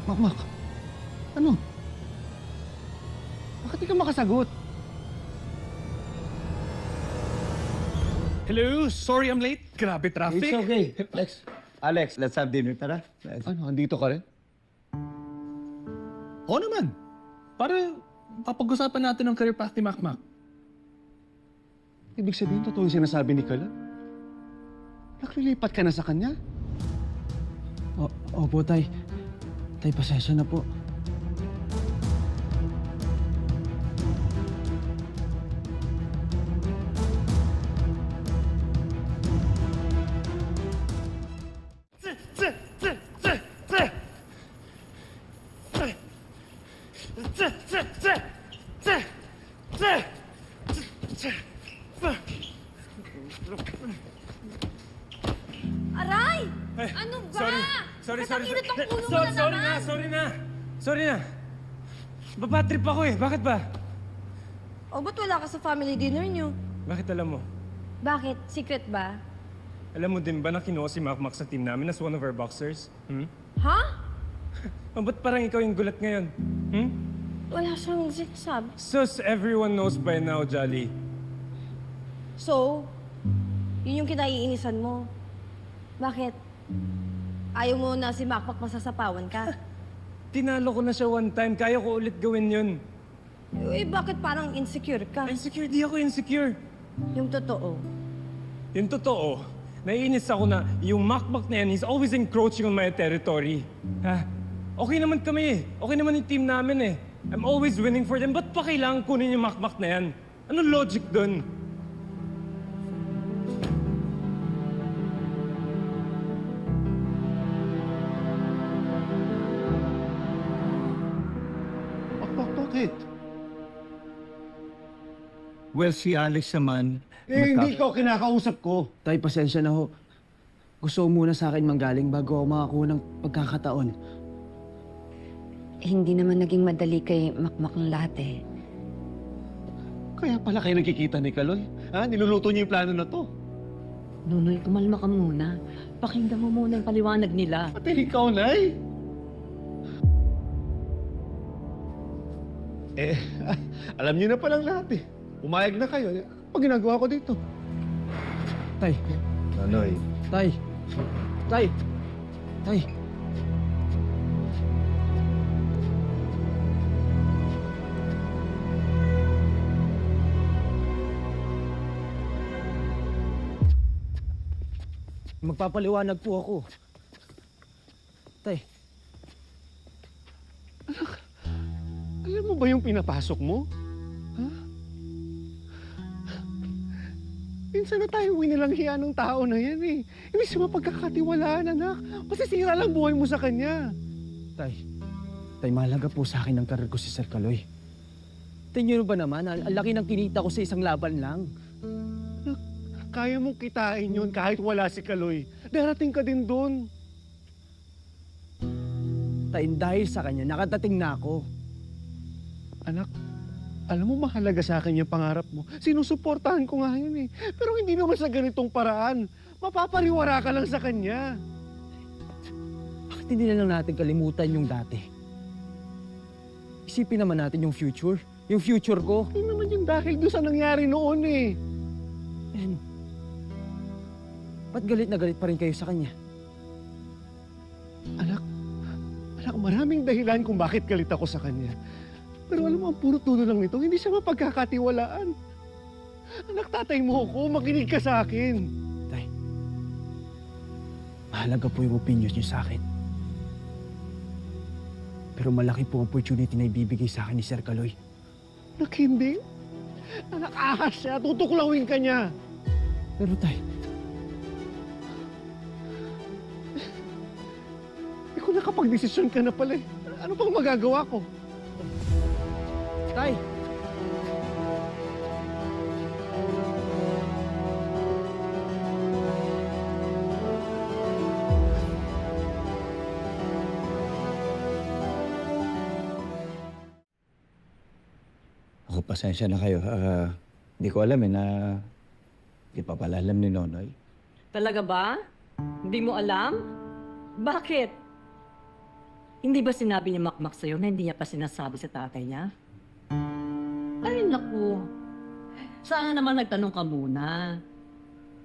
Makmak, ano? Bakit di ka makasagot? Hello, sorry I'm late. Grabe traffic. It's okay. Alex, let's have dinner. Tara. Ano, andito ka rin? Oo naman. Para Papag-usapan natin ang career path ni Makmak. Ibig sabihin, totoo yung sinasabi ni Kala? Naklilipat ka na sa kanya? Opo, Tay. Tay, pasensya na po. Aray! Ano ba? Sorry. Katakina tong ulo mo na naman. Sorry na. Baba trip ako eh. Bakit ba? O, ba't wala ka sa family dinner niyo? Bakit alam mo? Bakit? Secret ba? Alam mo din ba na kinuha si Makmak sa team namin as one of our boxers? Ha? Ba't parang ikaw yung gulat ngayon? Wala siyang sinasabi. Sus, everyone knows by now, Jolly. So, yun yung kinaiinisan mo. Bakit? Ayaw mo na si Makmak masasapawan ka? Tinalo ko na siya one time. Kaya ko ulit gawin yun. Eh, bakit parang insecure ka? Insecure? Di ako insecure. Yung totoo. Yung totoo, naiinis ako na yung Makmak na yan, he's always encroaching on my territory. Ha? Okay naman kami eh. Okay naman yung team namin eh. I'm always winning for them. Ba't pa kailangan kunin yung Makmak na yan? Anong logic dun? Bakit? Well, si Alex naman... Hindi ko kinakausap ko. Tay, pasensya na ho. Gusto mo muna sa akin manggaling bago ako makakuha ng pagkakataon. Hindi naman naging madali kay Makmak ang lahat eh. Kaya pala kayo nagkikita ni Kaloy. Ha? Niluluto niyo yung plano na to. Nonoy, kumalma ka muna. Pakinggan mo muna yung paliwanag nila. Pati ikaw, Nay. Alam niyo na palang lahat eh. Umayag na kayo. Pag ginagawa ko dito. Tay, Nanoy. Tay. Tay. Tay. Magpapaliwanag po ako. Tay, Alam mo ba yung pinapasok mo? Ha? Minsan na tayo winilang hiya ng tao na yan eh. Hindi siya mapagkakatiwalaan, anak. Masisira lang buhay mo sa kanya. Tay. Tay, mahalaga po sa akin ang karir ko si Sir Kaloy. Tingin nyo ba naman, ang laki ng kinita ko sa isang laban lang. Kaya mong kitain yun kahit wala si Kaloy. Darating ka din doon. Tay, dahil sa kanya, nakatating na ako. Anak, alam mo mahalaga sa akin yung pangarap mo. Sinusuportahan ko nga yun eh. Pero hindi naman sa ganitong paraan. Mapapariwara ka lang sa kanya. Bakit hindi na lang natin kalimutan yung dati? Isipin naman natin yung future. Yung future ko. Hindi naman yung dahil doon sa nangyari noon eh. And, ba't galit na galit pa rin kayo sa kanya? Anak, maraming dahilan kung bakit galit ako sa kanya. Pero alam mo, ang puro tulo lang nito, hindi siya mapagkakatiwalaan. Anak, tatay mo ako, makinig ka sa akin. Tay, mahalaga po yung opinion niyo sa akin. Pero malaki po ang opportunity na ibibigay sa akin ni Sir Kaloy. Anak, hindi. Anak, ahas siya, tutuklawin ka niya. Pero tay, ikaw nakapag-desisyon ka na pala eh. Ano pang magagawa ko? tay! Ako, pasensya na kayo. Hindi ko alam na di pa pala alam ni Nonoy. Talaga ba? Hindi mo alam? Bakit? Hindi ba sinabi ni Makmak sa'yo na hindi niya pa sinasabi sa tatay niya? Ay, naku. Sana naman nagtanong ka muna.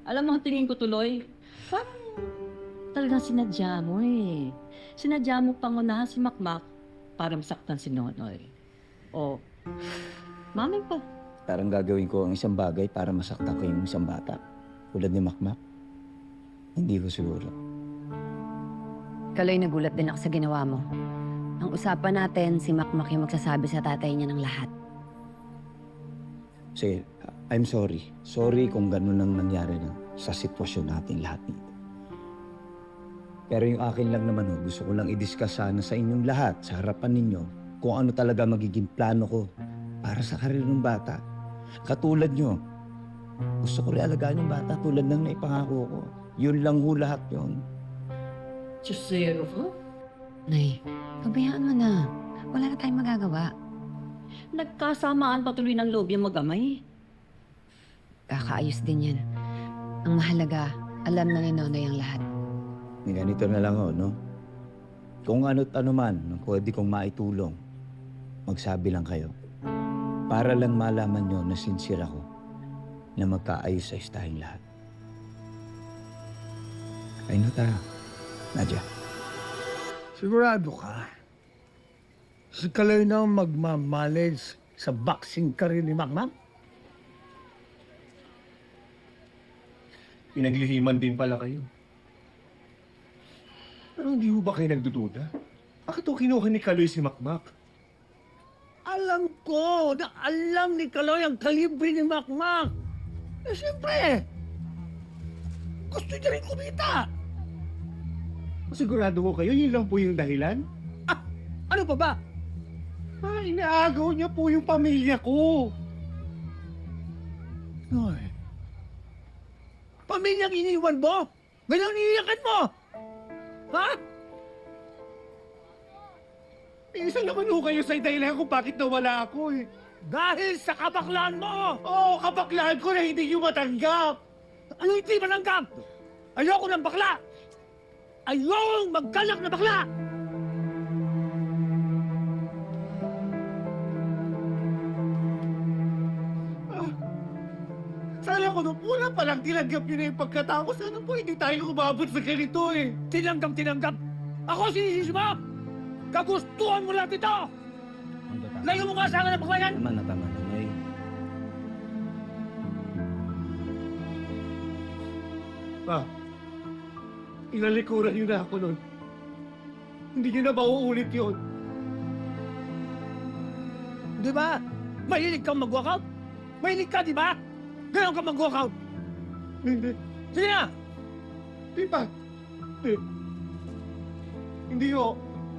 Alam mo, ang tingin ko tuloy, parang talagang sinadya mo eh. Sinadya mo pangunahan si Makmak para masaktan si Nonoy. O, Mami pa. Parang gagawin ko ang isang bagay para masaktan ko yung isang bata. Tulad ni Makmak. Hindi ko siguro. Kaloy, nagulat din ako sa ginawa mo. Ang usapan natin, si Makmak yung magsasabi sa tatay niya ng lahat. Sige, I'm sorry. Sorry kung ganun ang nangyari sa sitwasyon natin lahat dito. Pero yung akin lang naman, gusto ko lang i-discuss sana sa inyong lahat, sa harapan ninyo, kung ano talaga magiging plano ko para sa karir ng bata. Katulad nyo, gusto ko rin alagaan yung bata tulad ng naipangako ko. Yun lang ho lahat yun. Chusero ka? Nay, pabayaan mo na. Wala na tayong magagawa. Nagkasamaan patuloy ng loob yung mag-amay. Kakaayos din yan. Ang mahalaga, alam na ni Nonoy ang lahat. Ganito na lang ho, no? Kung ano't ano man na pwede kong maitulong, magsabi lang kayo. Para lang malaman nyo na sincere ako na magkaayos-ayos tayong lahat. Ay na tayo. Nadia. Sigurado ka? Si Kaloy na ang magmamanage sa boxing career ni Makmak? Pinaglihiman din pala kayo. Pero hindi mo ba kayo nagdududa? Bakit o kinuha ni Kaloy si Makmak? Alam ko na alam ni Kaloy ang kalibre ni Makmak. Eh, siyempre, gusto niya rin kumita. Sigurado ko kayo, yun lang po yung dahilan? Ah, ano pa ba? Inaagaw niya po yung pamilya ko. Ay, pamilyang iniwan mo? Ganyan iniyakan mo? Ha? Isa naman ho kayo sa dahilan kung bakit nawala ako eh. Dahil sa kabaklaan mo! Oo, kabaklaan ko na hindi niyo matanggap. Ano hindi mananggap? Ayoko ng bakla! Ayokong magkalak na bakla! Sana ko nung una pa lang tinanggap niyo na yung pagkatao ko. Sana po hindi tayo umabot sa ganito eh. Tinanggap! Ako sinisisi mo! Kagustuhan mo lahat ito! Layo mo nga sa akin ng bakla yan! Tama na, Noy. Pa, inalikuran niyo na ako nun. Hindi niyo na mauulit yun. Di ba? Mahilig kang mag-walkout? Mahilig ka, di ba? Ganon ka mag-walkout? Hindi. Sige na! Di pa. Hindi. Hindi ho.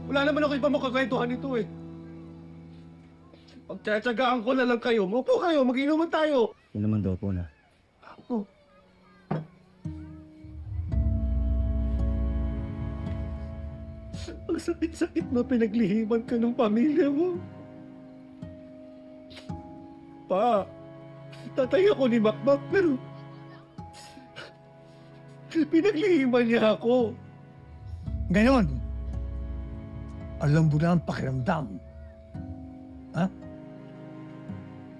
Wala naman ako iba makakwentuhan nito eh. Pagtsatsagaan ko na lang kayo. Maupo kayo, mag-inuman tayo. Yun naman daw po na. Oh. Ang sakit-sakit na pinaglihiman ka ng pamilya mo. Pa, tatay ako ni Makmak pero pinaglihiman niya ako. Ngayon, alam mo na ang pakiramdam. Ha?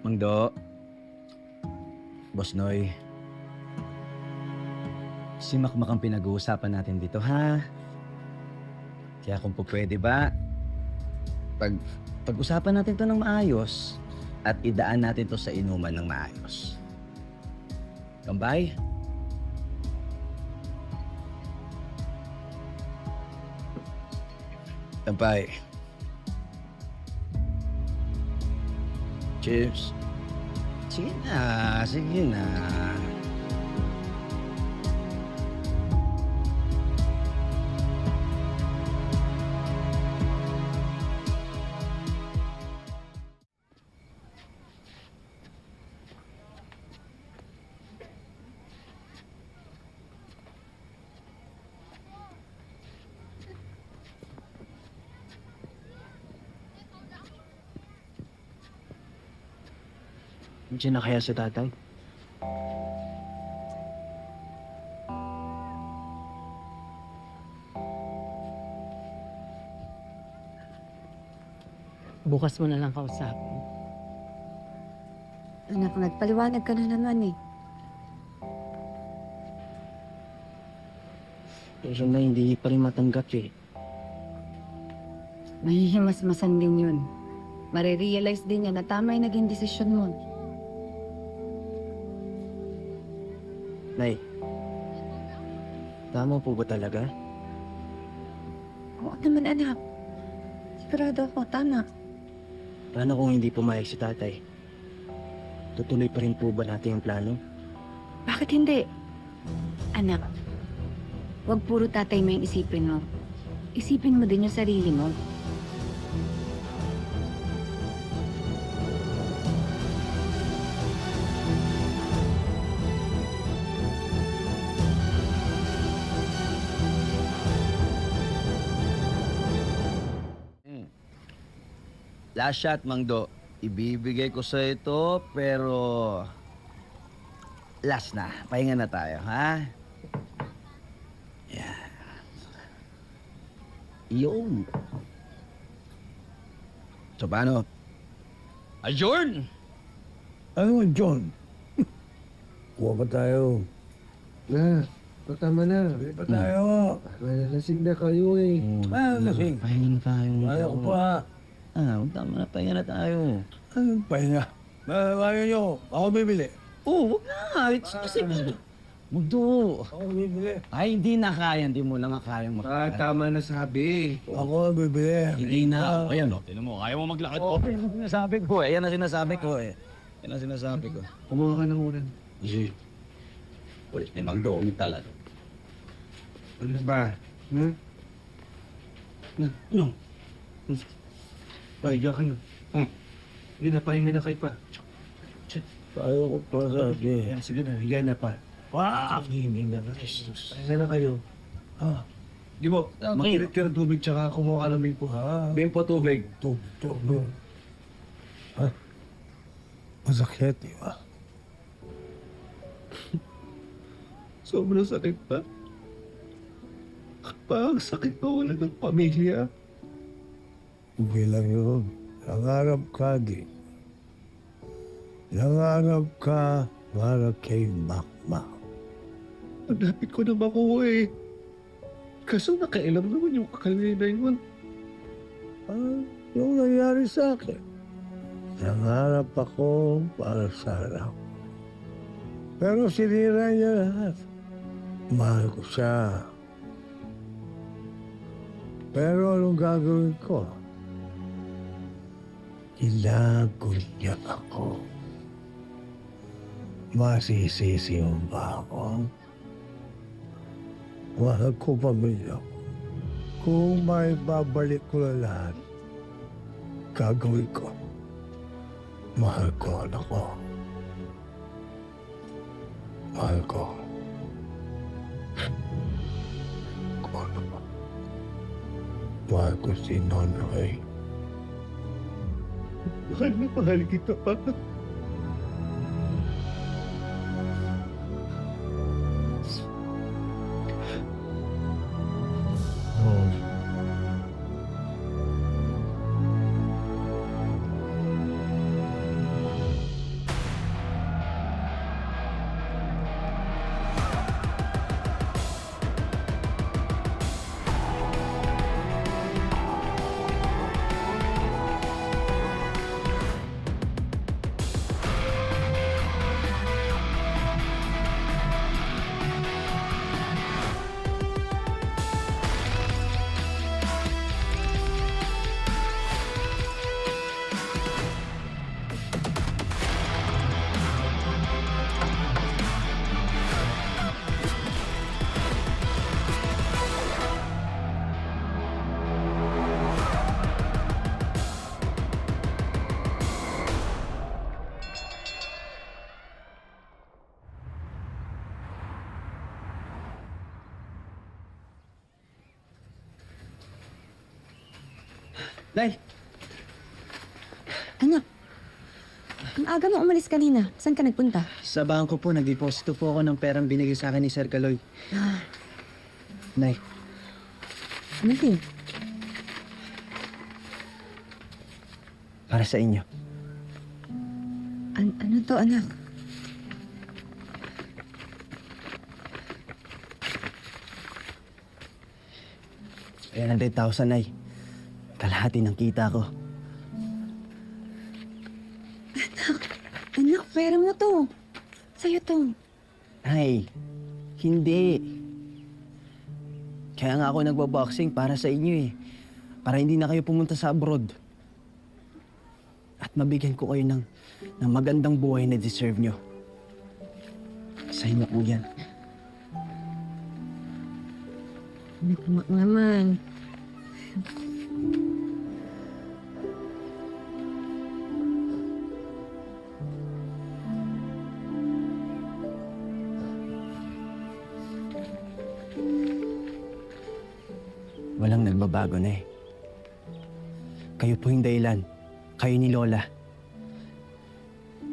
Mangdo. Boss Noy. Si Makmak ang pinag-uusapan natin dito, ha? Kaya kung po pwede ba, pag-usapan natin to ng maayos at idaan natin to sa inuman ng maayos. Kambay? Kambay. Cheers. Sige na, sige na. Diyan na kaya si tatay? Bukas mo na lang kausapin. Anak, nagpaliwanag ka na naman eh. Pero na hindi pa rin matanggap eh. Mahihimas-masan din yun. Marirealize din niya na tama yung naging desisyon mo. Nay, tama po ba talaga? Oo naman, anak. Sigurado ako, tama. Paano kung hindi pumayag si tatay? Tutuloy pa rin po ba natin yung plano? Bakit hindi? Anak, huwag puro tatay mo yung isipin mo. Isipin mo din yung sarili mo. Last shot, Mangdo. Ibibigay ko sa ito, pero... last na. Pahinga na tayo, ha? Yan. Yun. So, paano? Adjourn! Ano, John? Kuha pa tayo. Tama na. Kuha pa tayo. Lasing na kayo eh. Lasing. Pahinga na tayo. Ayaw ko pa. Tama na. Pahinga na tayo. Anong pahinga? Ayaw nyo. Ako bibili. Oh, wag na. It's kasi... Mugdo. Ako bibili. Ay, hindi na kaya. Hindi mo na nga kaya Tama na sabi. Ako bibili. Hindi na. Ayan, o. Tinan mo. Kaya mo maglakad ko. Yan ang sinasabi ko. Yan ang sinasabi ko eh. Yan ang sinasabi ko. Kumuha ka ng ulan. Sige. Ulit na magdoon talaga. Ano ba? Hmm? No. Pahiga ka na. Hindi na, pahinga na kayo pa. Ayaw ko pa sabi. Sige na, higa na pa. Hingin na. Pahinga na kayo. Di mo, makirit ka ng tubig tsaka kumuha ka ng bimpo. Bimpo tubig. Tubig. Masakit, di ba? Sobrang sakit pa. Parang sakit pa wala ng pamilya. Hindi lang yun. Nangarap ka, di. Nangarap ka para kay Makmak. Nagdapit ko na makuha eh. Kaso nakailam naman yung kakalina yun. Yung nangyari sa akin. Nangarap ako para sa harap. Pero sinira niya lahat. Mahal ko siya. Pero anong gagawin ko? Ilagot niya ako. Masisisi mo ba ako? Mahal ko pamilya ko. Kung may babalik ko na lahat, gagawin ko. Mahal ko anak ko. Mahal ko. Mahal ko si Nonoy. Mahal na mahal kita pa. Nay! Anak, ang aga mo umalis kanina. Saan ka nagpunta? Sa bangko po, nagdeposito po ako ng perang binigay sa akin ni Sir Kaloy. Nay, Ano din? para sa inyo. Ano to, anak? Ayan ang 10,000, Nay. Kalahati ng kita ko. Pera mo to. Sa'yo to. Ay, hindi. Kaya nga ako nagbaboxing para sa inyo eh. Para hindi na kayo pumunta sa abroad. At mabigyan ko kayo ng magandang buhay na deserve nyo. Sa inyo po yan. Naman. Walang nagbabago na eh. Kayo po yung dahilan. Kayo ni Lola.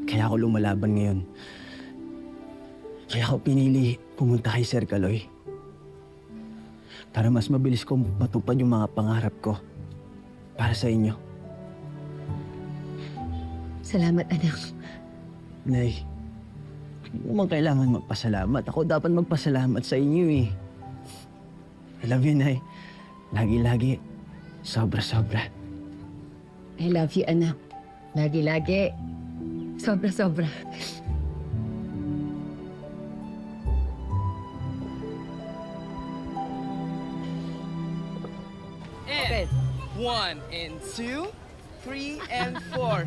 Kaya ako lumalaban ngayon. Kaya ako pinili pumunta kay Sir Kaloy. Para mas mabilis ko matupad yung mga pangarap ko. Para sa inyo. Salamat, anak. Nay, hindi naman kailangan magpasalamat. Ako dapat magpasalamat sa inyo eh. I love you, Nay. Lagi-lagi. Sobra-sobra. I love you, anak. Lagi-lagi. Sobra-sobra. And 1 and 2, 3 and 4,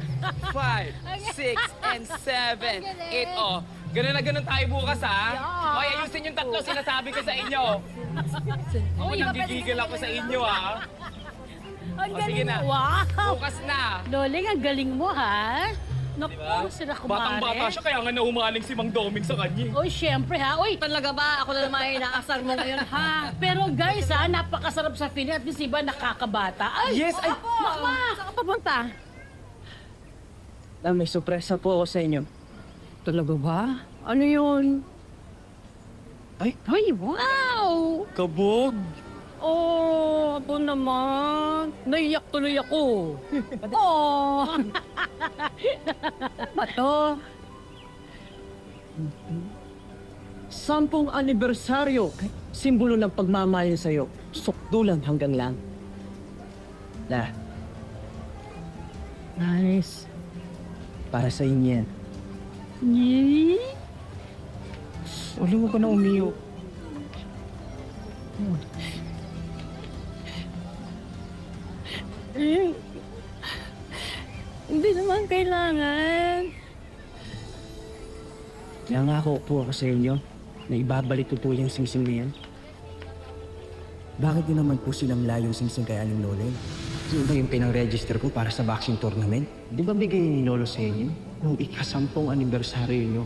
5, 6 and 7, 8. Oh, ganun na ganun tayo bukas, ha? Hoy, ayusin yung tatlo sinasabi ko sa inyo. Oh, nanggigigil ako sa inyo, ha? Ang O, sige na. Wow! Bukas na. Loling, ang galing mo, ha? Naku, sila kumare. Batang-bata siya, kaya nga naumaling si Mang Doming sa kanya. Uy, syempre ha. Uy, talaga ba? Ako na naman ay inaasar mo ngayon, ha? Pero guys, ha, napakasarap sa feeling at kasi ba nakakabata? Ay, Yes, ay... Mama, saan ka papunta? May sorpresa po ako sa inyo. Talaga ba? Ano yun? Ay. Ay, wow! Kabog! Oh, ako naman. Naiyak tuloy ako. Oh! Bato. 10 anibersaryo. Simbolo ng pagmamahal sa'yo. Sukdulan hanggang lang. La, Nice. para sa inyo yan. Yee? Uli mo ka na umiyo. Eh, hindi naman kailangan. Kaya nga ako sa inyo na ibabalik ko po yung singsing na yan. Bakit din naman po silang layong singsing kay Aling Loleng? Yun ba yung pinang-register ko para sa boxing tournament? Di ba bigay ni Lolo sa inyo? Nung ika-10 anibersaryo nyo,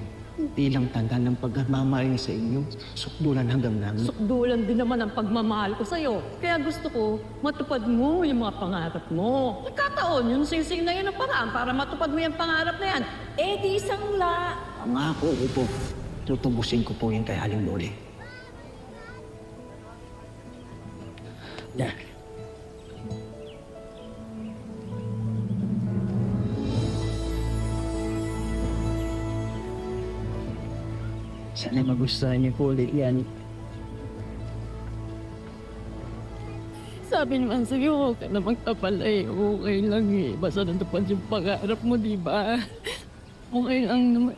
bilang tanda ng pagmamahal sa inyo, sukdulan hanggang namin. Sukdulan din naman ang pagmamahal ko sa'yo. Kaya gusto ko, matupad mo yung mga pangarap mo. Nagkataon, yung singsing na yun ang paraan para matupad mo yung pangarap na yan. Eh di isang la. Pangako ko po, tutubusin ko po yung kay Aling Loleng. Yeah. Sana magustuhan niyo po ulit yan. Sabi naman sa'yo, huwag ka na magtapalay. Okay lang eh. Basta natupad yung pangarap mo, di ba? Okay lang naman.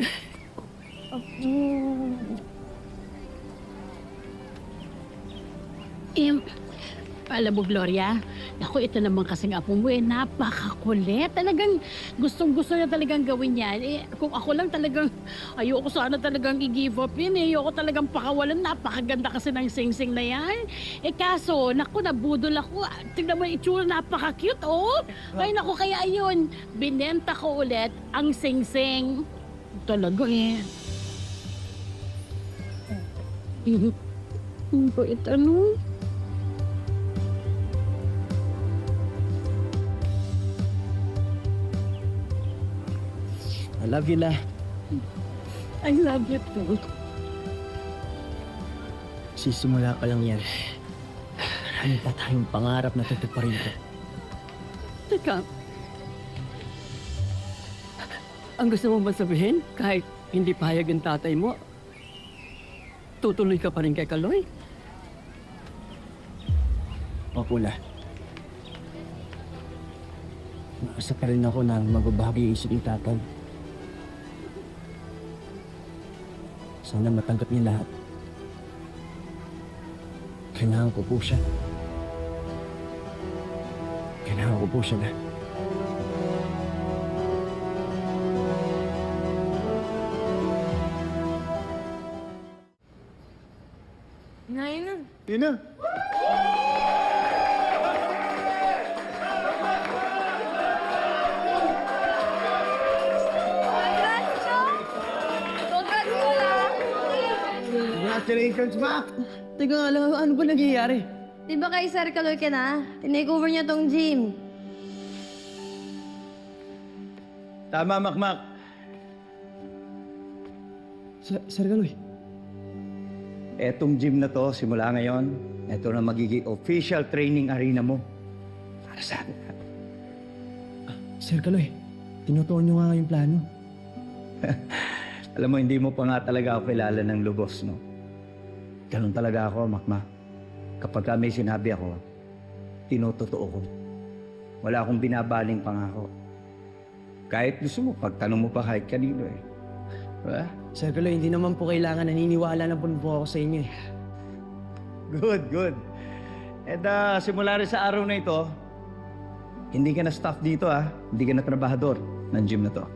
Alam mo, Gloria, ako ito naman kasing apo mo napakakulit. Talagang gustong-gusto niya talagang gawin yan. Kung ako lang talagang, ayoko sana talagang i-give up yun ayoko talagang pakawalan. Napakaganda kasi ng sing-sing na yan. Kaso, naku, nabudol ako. Tignan mo yung itsura, napaka-cute, oh. Ay, naku, kaya ayun, binenta ko ulit ang sing-sing. Talaga eh. Ang bait, ano? I love you, La. I love you too. Sisimula pa lang yan. Ano pa tayong pangarap na tutuparin ko? Teka. Ang gusto mo ba sabihin? Kahit hindi payag ang tatay mo, tutuloy ka pa rin kay Kaloy? Opo, La. Maasa pa rin ako na magbabago yung isip ni tatay. Sana matanggap niya lahat. Kailangan ko po siya. Kailangan ko po siya na. Ngayon na. Yun na. Congratulations, Mac! Teka nga lang, ano ba nangyayari? Di ba kay Sir Kaloy ka na? Tinake over niya tong gym. Tama, Makmak. Sir Galoy. Etong gym na to, simula ngayon, eto na magiging official training arena mo. Para sa atin. Sir Galoy, tinutuon niyo nga yung plano. Alam mo, hindi mo pa nga talaga ako kilala ng lubos, no? Ganun talaga ako, Makmak. Kapag may sinabi ako, tinutotoo ko. Wala akong binabaling pangako. Kahit gusto mo, pagtanong mo pa kahit kanino eh. Diba? Sir Galoy, hindi naman po kailangan naniniwala na po ako sa inyo eh. Good, good. And simula rin sa araw na ito, hindi ka na staff dito Hindi ka na trabahador ng gym na to.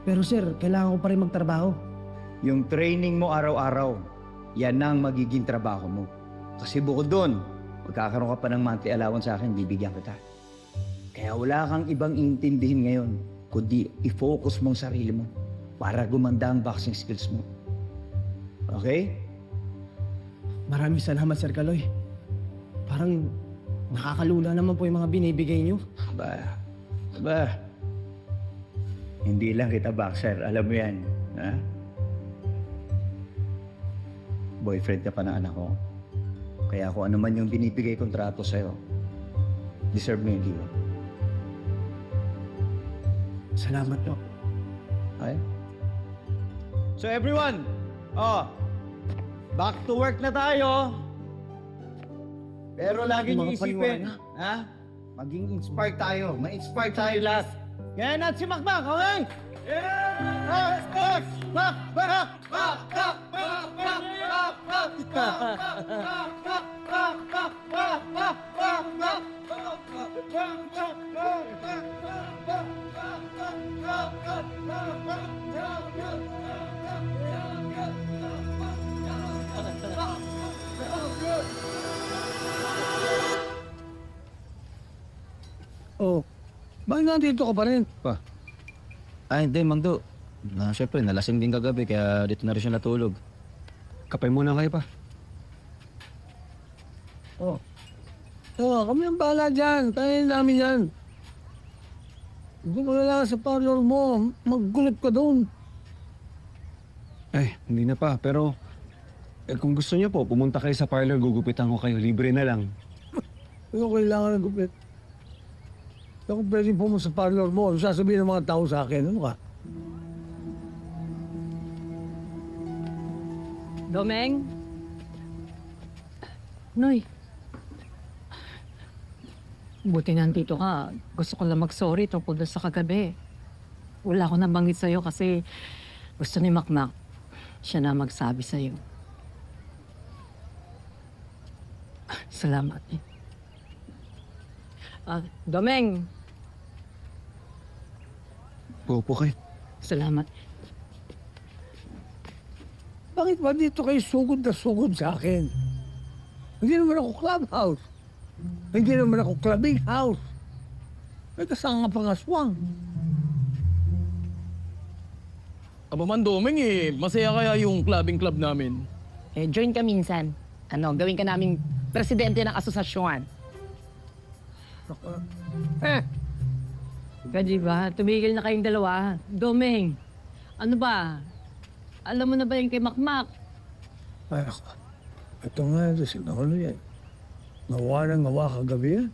Pero sir, kailangan ko pa rin magtrabaho. Yung training mo araw-araw, yan ang magiging trabaho mo. Kasi bukod doon, magkakaroon ka pa ng monthly allowance sa akin, bibigyan kita. Kaya wala kang ibang intindihin ngayon, kundi i-focus mong sarili mo para gumanda ang boxing skills mo. Okay? Maraming salamat, Sir Kaloy. Parang nakakalula naman po yung mga binibigay niyo. Ba, hindi lang kita boxer, alam mo yan. Ha? Boyfriend ka pa ng anak ko. Kaya kung ano man yung binibigay kong trato sa'yo, deserve mo yung deal. Salamat po. Okay? So everyone, back to work na tayo. Pero lagi niyo isipin, maging inspired tayo. Ma-inspire tayo lahat. Kaya natin si Makmak, okay? Oh, bakit nandito ka pa rin? Hindi, Mangdo. Siyempre, nalasing din kagabi, kaya dito na rin siya natulog. Kapay muna kayo pa. Kami ang bahala dyan. Kaya namin yan. Kung wala sa parlor mo, maggulit ka doon. Hindi na pa. Pero kung gusto niyo po, pumunta kayo sa parlor, gugupitan ko kayo. Libre na lang. Ano kailangan ng gupit? Ako pwede pumunta sa parlor mo. Ano sasabihin ng mga tao sa akin? Ano ka? Domeng? Noy. Buti nandito ka. Gusto ko lang mag-sorry tungkol doon sa kagabi. Wala ko nabanggit sa'yo kasi gusto ni Makmak. Siya na magsabi sa'yo. Salamat. Domeng. Po kayo. Salamat. Bakit ba dito kayo sugod na sugod sa akin? Hindi naman ako clubhouse. Hindi naman ako clubbing house. May kasama pang aswang. Aba man, Domeng masaya kaya yung clubbing club namin. Join ka minsan. Gawin ka naming presidente ng asosasyon. Pwede ba? Tumigil na kayong dalawa. Domeng, ano ba? Alam mo na ba yung kay Makmak? Ay, ako. Ito nga, ano yan? Nawa na ngawa kagabi yan.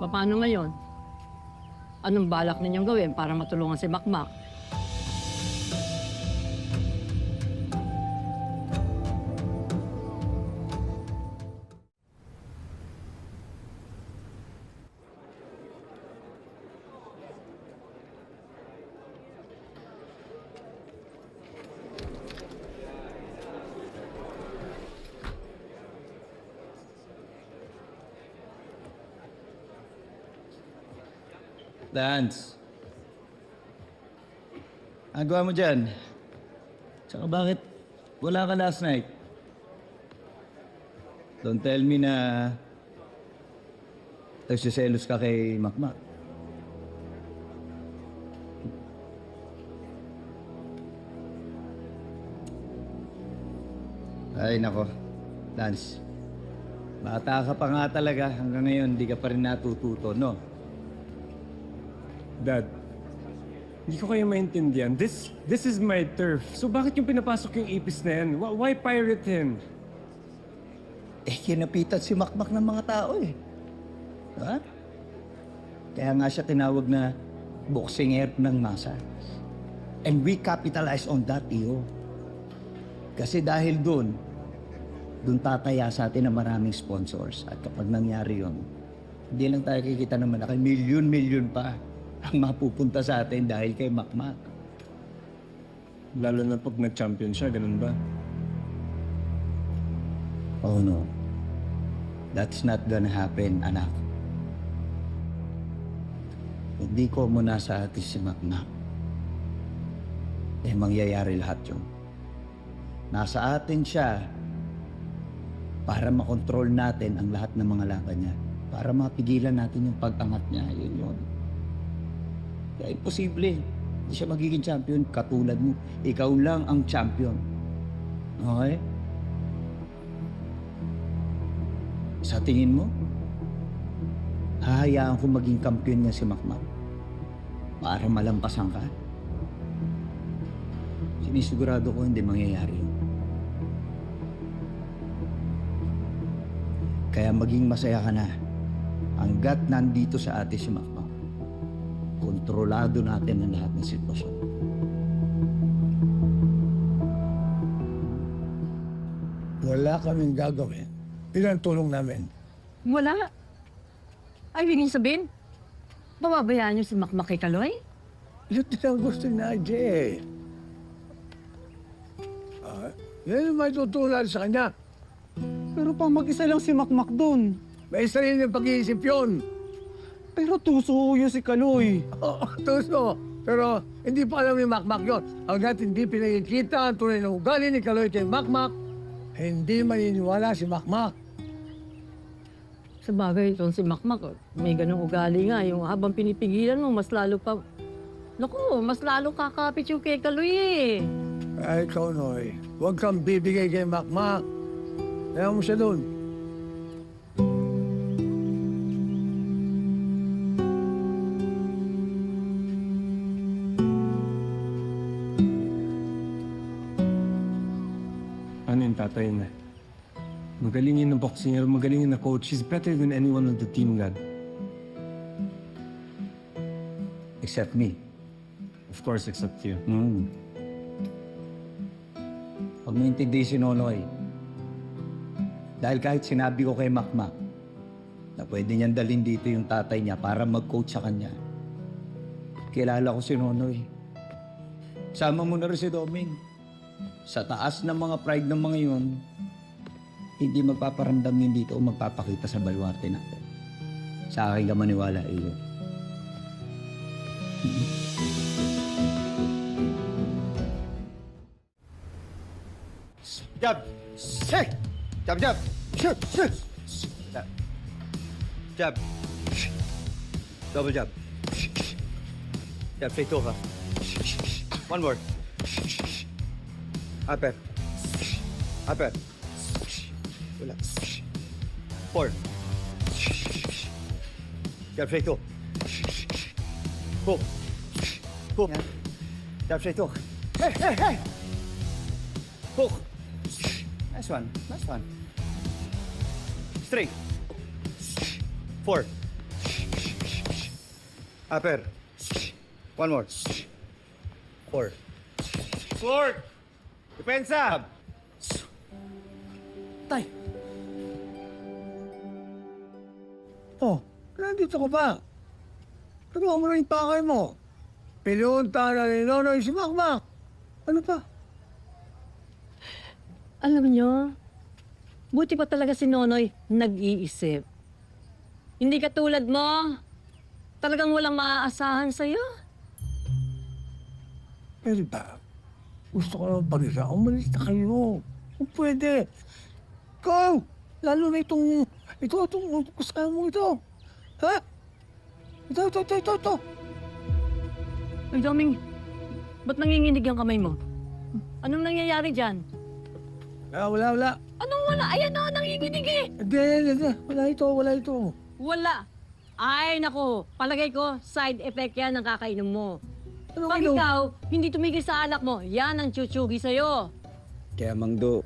Paano ngayon? Anong balak ninyong gawin para matulungan si Makmak? Lance. Ang gawa mo dyan? Tsaka bakit wala ka last night? Don't tell me na nagsiselos ka kay Makmak. Ay, nako. Lance, bata ka pa nga talaga. Hanggang ngayon, di ka pa rin natututo, no? Dad, hindi ko kayo maintindihan. This is my turf. So bakit yung pinapasok yung ipis na yan? Why pirate him? Eh, kinapitan si Makmak ng mga tao eh. Ha? Kaya nga siya tinawag na boksinger ng masa. And we capitalize on that, Iyo. Kasi dahil doon tataya sa atin ng maraming sponsors. At kapag nangyari yun, hindi lang tayo kikita ng malaki, milyon-milyon pa ang mapupunta sa atin dahil kay Makmak. Lalo na pag nag-champion siya, ganun ba? Oh no. That's not gonna happen, anak. Hindi ko muna sa atin si Makmak. Eh, mangyayari lahat yun. Nasa atin siya para makontrol natin ang lahat ng mga laban niya. Para mapigilan natin yung pag-angat niya. Yun. Kaya imposible. Hindi siya magiging champion. Katulad mo, ikaw lang ang champion. Okay? Sa tingin mo, hahayaan ko maging kampiyon niya si Makmak para malampasan ka? Sinisigurado ko hindi mangyayari yun. Kaya maging masaya ka na hanggat nandito sa atin si Makmak. Kontrolado natin ang lahat ng sitwasyon. Wala kaming gagawin. Ilan tulong namin? Wala. Ay, hingin sabihin, pababayaan niyo si Makmak kay Kaloy? Yun din ang gusto ni Nadia eh. Yan yung may tutulad sa kanya. Pero pa mag-isa lang si Makmak doon. May sarili ng pag-iisip yun. Pero tuso yun si Kaloy. Oo, tuso. Pero hindi pa alam ni Makmak yun. Hanggat hindi pinakikita ang tunay na ugali ni Kaloy kay Makmak, hindi maniniwala si Makmak. Sa bagay, itong si Makmak, may ganung ugali nga. Yung habang pinipigilan mo, mas lalo pa... Naku, mas lalo kakapit yung kay Kaloy eh. Ay, ikaw, Noy. Huwag kang bibigay kay Makmak. Kaya mo siya doon. Ano yung tatay na? Magaling yun na boxer, magaling yun na coach. He's better than anyone on the team, Dad. Except me. Of course, except you. Huwag mo intindi si Nonoy. Dahil kahit sinabi ko kay Makmak na pwede niyan dalhin dito yung tatay niya para mag-coach sa kanya, kilala ko si Nonoy. Sama mo na rin si Doming. Sa taas ng mga pride ng mga yun, hindi magpaparamdam yun dito o magpapakita sa baluarte natin. Sa akin ka maniwala, Iyo. Jab! Hey! Jab, jab! Shoot! Shoot! Jab. Jab. Double jab. Jab, straight hook, ha? One more. Upper. Upper. Relax. 4. Jab, straight hook. Hook. Hook. Jab, straight hook. Hey, hey, hey! Hook. Nice one. Nice one. Straight. 4. Upper. One more. 4. Sword! Depensa! Tay! Oh, nandito ka pa. Tagawa mo na yung pakay mo. Pinunta na ni Nonoy si Makmak. Ano pa? Alam niyo, buti pa talaga si Nonoy nag-iisip. Hindi katulad mo. Talagang walang maaasahan sa'yo. Pero ba, gusto ko naman pag-isa, umalis na kayo. Kung pwede. Ikaw! Lalo na itong kasama mo ito. Ha? Ito. Ay, Doming, ba't nanginginig ang kamay mo? Anong nangyayari dyan? Wala. Anong wala? Ayan na, nanginginig eh! Hindi. Wala ito. Wala. Ay, naku. Palagay ko, side effect yan ng kakainom mo. Anong Pag inom? ikaw, hindi tumigil sa alak mo, yan ang chuchugi sa'yo. Kaya Mangdo,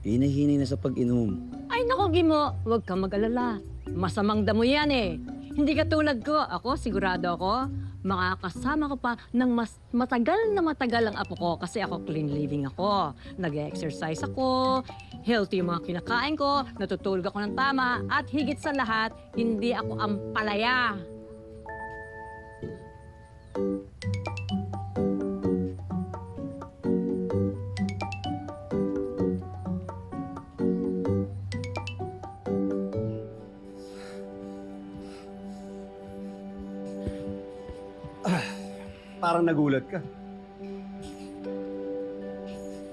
hinahinay na sa pag-inom. Ay, naku, Gimo, huwag kang mag-alala. Masamang damo yan eh. Hindi ka tulad ko. Ako, sigurado ako, makakasama ko pa ng mas matagal ang apo ko kasi ako clean living ako. Nag-exercise ako, healthy yung mga kinakain ko, natutulog ako ng tama, at higit sa lahat, hindi ako ampalaya. Parang nagulat ka.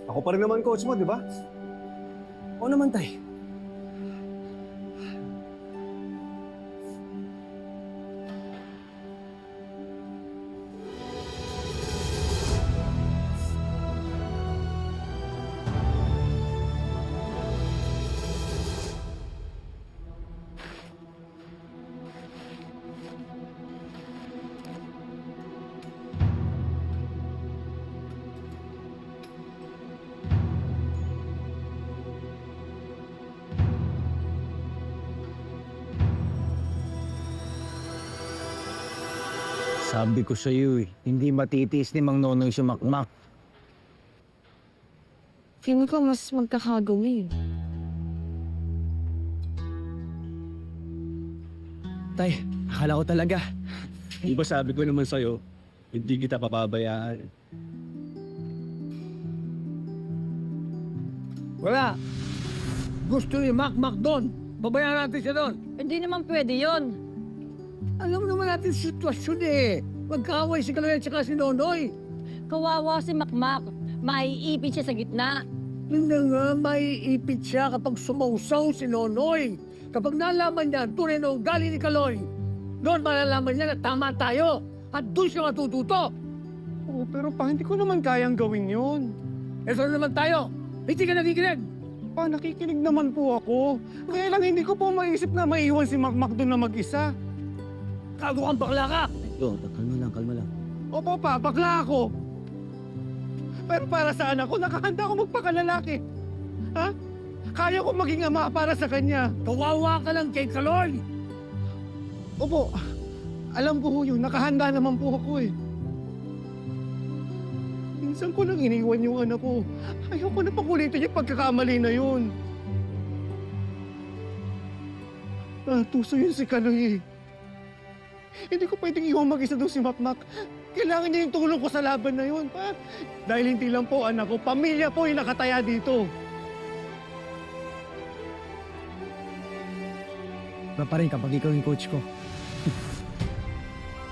Ako pa rin naman coach mo, di ba? Oo naman, Tay. Sabi ko sa iyo hindi matitiis ni Mang Nonoy si Makmak. Feeling ko mas magkakagawin. Tay, akala ko talaga. Di ba sabi ko naman sa'yo, hindi kita papabayaan. Wala. Gusto ni Makmak doon. Babayaan natin siya doon. Hindi naman pwede yon. Alam naman natin sitwasyon eh. Magkaaway si Kaloy at saka si Nonoy. Kawawa si Makmak. Maiipit siya sa gitna. Yun na nga, maiipit siya kapag sumausaw si Nonoy. Kapag nalaman niya ang tunay na ugali ni Kaloy, doon malalaman niya na tama tayo. At doon siya matututo. Oo, pero pa, hindi ko naman kayang gawin yun. Eto na naman tayo. Hindi ka nakikinig. Pa, nakikinig naman po ako. Kaya lang hindi ko po maisip na maiwan si Makmak doon na mag-isa. Kago kang bakla ka. Yo, kalma lang. Opo pa, bakla ako. Pero para sa anak ko, nakahanda ako magpakalalaki. Ha? Kaya ko maging ama para sa kanya. Kawawa ka lang kay Kaloy. Opo, alam ko ho yun. Nakahanda naman po ako eh. Minsan ko lang iniwan yung anak ko. Ayoko na pakulitin yung pagkakamali na yun. Tuso yun si Kaloy eh. Hindi ko pwedeng iwan mag-isa doon si Makmak. Kailangan niya yung tulong ko sa laban na yun, pa. Dahil hindi lang po anak ko, pamilya po yung nakataya dito. Iba pa rin kapag ikaw yung coach ko.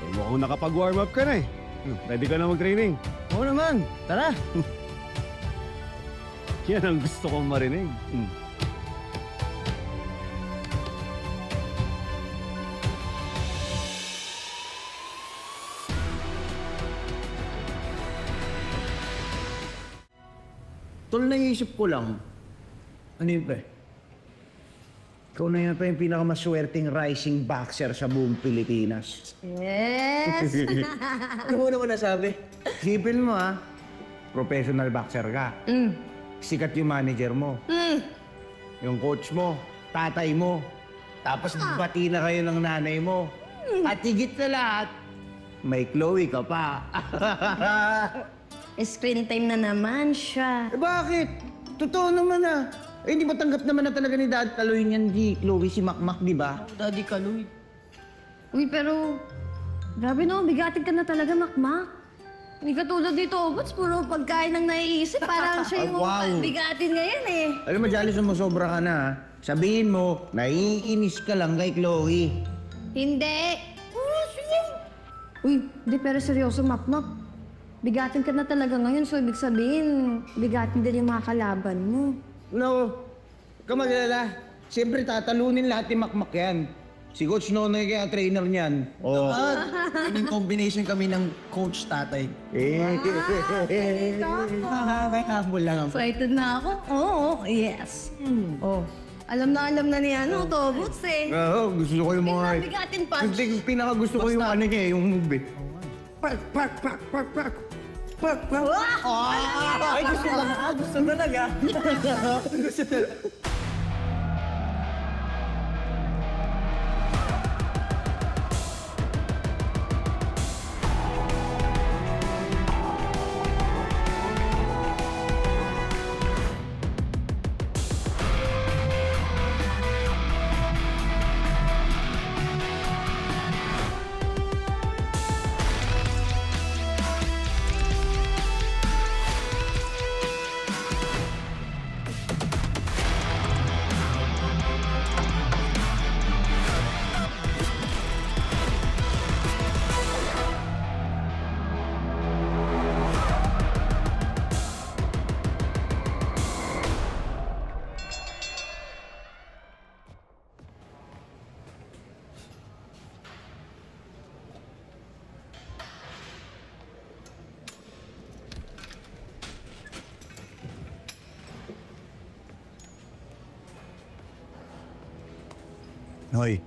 Eh, mukhang nakapag-warm up ka na eh. Ready ka na mag-training. Oo naman. Tara. Yan ang gusto kong marinig. Tol, naisip ko lang. Ano yun, pre? Ikaw na yan pa yung pinakamaswerteng rising boxer sa buong Pilipinas. Yes! Ano mo naman nasabi? Isipin mo ha, professional boxer ka. Sikat yung manager mo. Yung coach mo, tatay mo. Tapos bati na kayo ng nanay mo. At higit sa lahat, may Chloe ka pa. Screen time na naman siya. Eh bakit? Totoo naman ah. Eh, hindi ba tanggap naman na talaga ni Dad Kaloy niyan si Chloe, si Makmak, di ba? Daddy Kaloy. Uy, pero... Grabe no, bigatin ka na talaga, Makmak. Hindi ka tulad dito, Obots, puro pagkain ang naiisip. Parang siya yung Wow. bigatin ngayon eh. Alam mo, Jolly, sumusobra ka na ha. Sabihin mo, naiinis ka lang kay Chloe. Hindi. Uy, di pero seryoso, Makmak. Bigatin ka na talaga ngayon, so ibig sabihin, bigatin din yung mga kalaban mo. No, ka magalala. Siyempre tatalunin lahat ni Makmak yan. Si Coach Nonoy kaya trainer niyan. Oh. Naging combination kami ng coach tatay. May humble lang ako. Excited na ako? Oo, yes. Oh, alam na ni Tobots eh. Oo, gusto ko yung mga... Bigatin punch. Kasi pinaka-gusto ko yung ano niya, yung move eh. Ay, gusto lang. Gusto talaga. Gusto talaga. Noy,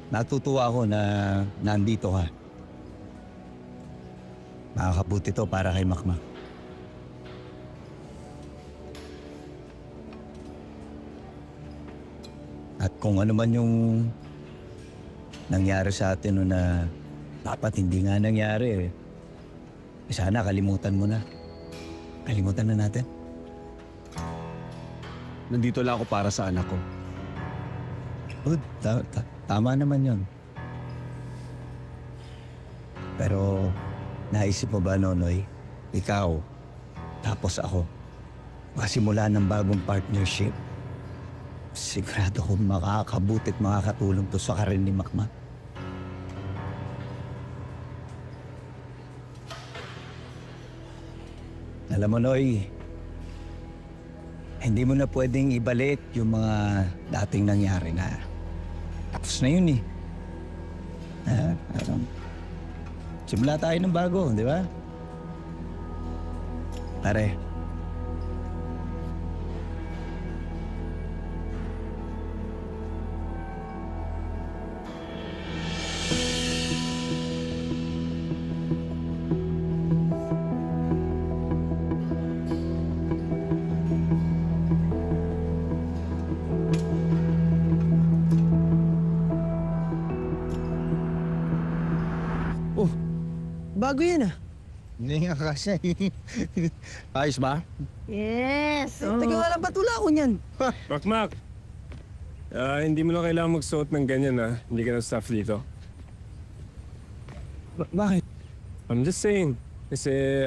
natutuwa ako na nandito ka. Makakabuti to para kay Makmak. At kung ano man yung nangyari sa atin no na dapat hindi nga nangyari, sana kalimutan mo na. Kalimutan na natin. Nandito lang ako para sa anak ko. Good. Tama naman yon. Pero naisip mo ba, Nonoy? Ikaw, tapos ako. Masimula ng bagong partnership. Sigurado kong makakabuti at makakatulong to sa karin ni Makmak. Alam mo, Noy, hindi mo na pwedeng ibalik yung mga dating nangyari na. Tapos na yun eh. Simula tayo ng bago, di ba? Pare. Bago yan ah. Hindi nga kasi. Ayos ba? Yes! Teka nga lang, ba't wala ako niyan? Makmak! Hindi mo na kailangan magsuot ng ganyan Hindi ka na staff dito. Bakit? I'm just saying. Kasi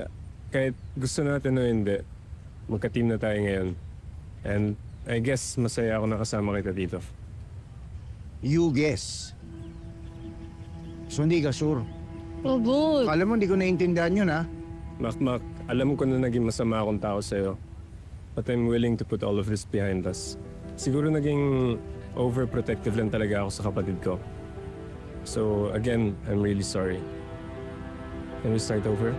kahit gusto natin o hindi, magka-team na tayo ngayon. And I guess masaya ako nakasama kita dito. You guess. So hindi ka sure. Oh, good. Alam mo, hindi ko naiintindihan yun, ha? Makmak, alam ko na naging masama akong tao sa'yo. But I'm willing to put all of this behind us. Siguro naging overprotective lang talaga ako sa kapatid ko. So again, I'm really sorry. Can we start over?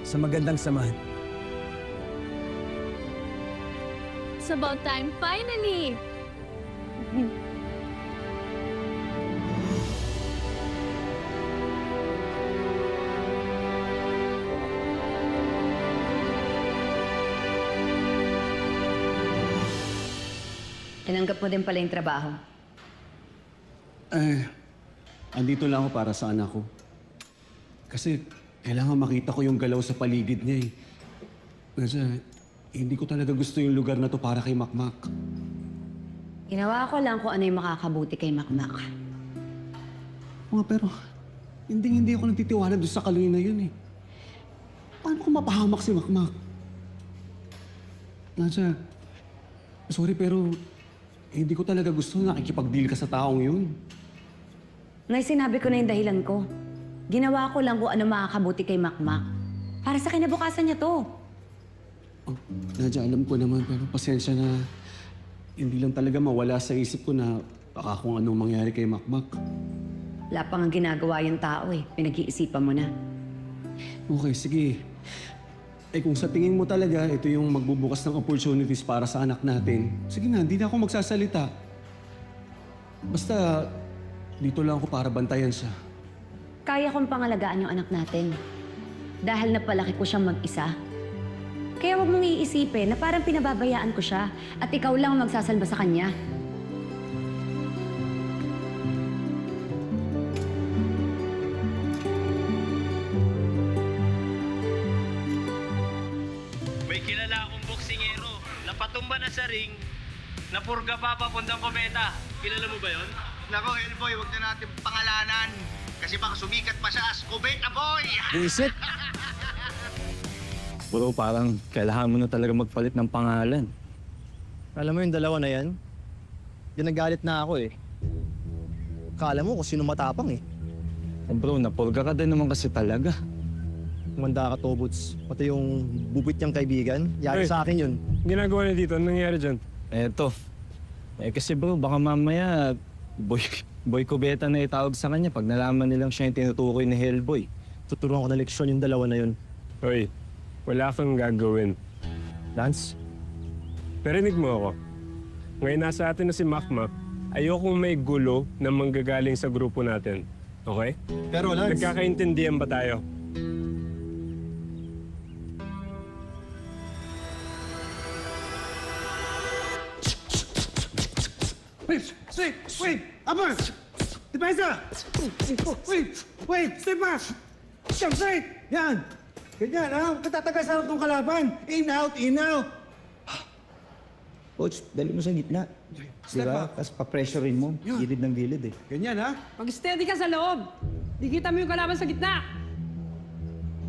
Sa magandang samahan. It's about time, finally! Tinanggap mo din pala yung trabaho. Andito lang ako para sa anak ko. Kasi kailangan makita ko yung galaw sa paligid niya eh. Kasi hindi ko talaga gusto yung lugar na to para kay Makmak. Ginawa ko lang kung ano yung makakabuti kay Makmak. Pero hindi ako nagtitiwala doon sa Kaloy na yun eh. Paano ko mapahamak si Makmak? Nadja, sorry pero hindi ko talaga gusto na nakikipag-deal ka sa taong yun. Nay, sinabi ko na yung dahilan ko. Ginawa ko lang kung ano makakabuti kay Makmak. Para sa kinabukasan niya to. Oh, Nadja, alam ko naman pero pasensya na. Hindi lang talaga mawala sa isip ko na baka kung anong mangyari kay Makmak. Wala pa nga ginagawa yung tao eh. Pinag-iisipan mo na. Okay, sige. Eh kung sa tingin mo talaga ito yung magbubukas ng opportunities para sa anak natin, sige na, hindi na ako magsasalita. Basta dito lang ako para bantayan siya. Kaya kong pangalagaan yung anak natin. Dahil napalaki ko siyang mag-isa. Kaya wag mong iisipin na parang pinababayaan ko siya at ikaw lang ang magsasalba sa kanya. May kilala akong boksingero. Napatumba na sa ring. Napurga pa papuntang kometa. Kilala mo ba yon? Nako, Hellboy, huwag na natin pangalanan. Kasi baka sumikat pa siya as Kubeta Boy! Buisit! Bro, parang kailangan mo na talaga magpalit ng pangalan. Alam mo yung dalawa na yan? Ginagalit na ako eh. Kala mo kung sino matapang eh. Bro, napurga ka din naman kasi talaga. Manda ka, Tobots. Pati yung bubit niyang kaibigan, yari sa akin yun. Ginagawa niya dito, anong nangyari dyan? Eto. Kasi bro, baka mamaya Boy Kubeta na itawag sa kanya pag nalaman nilang siya yung tinutukoy ni Hellboy. Tuturuan ko na leksyon yung dalawa na yun. Hoy, wala kang gagawin. Lance? Narinig mo ako. Ngayon nasa atin na si Makmak, ayokong may gulo na manggagaling sa grupo natin. Okay? Pero Lance... Nagkakaintindihan ba tayo? Wait! Abang! Depensa! Wait! Step back! Jump straight! Yan! Ganyan, ha? Katatagal sa harap ng kalaban. In, out, in, out. Coach, dali mo sa gitna. Step Diba? up. Tapos pa-pressurein mo. Yun. Gilid ng gilid eh. Ganyan, ha? Mag-steady ka sa loob. Di kita mo yung kalaban sa gitna.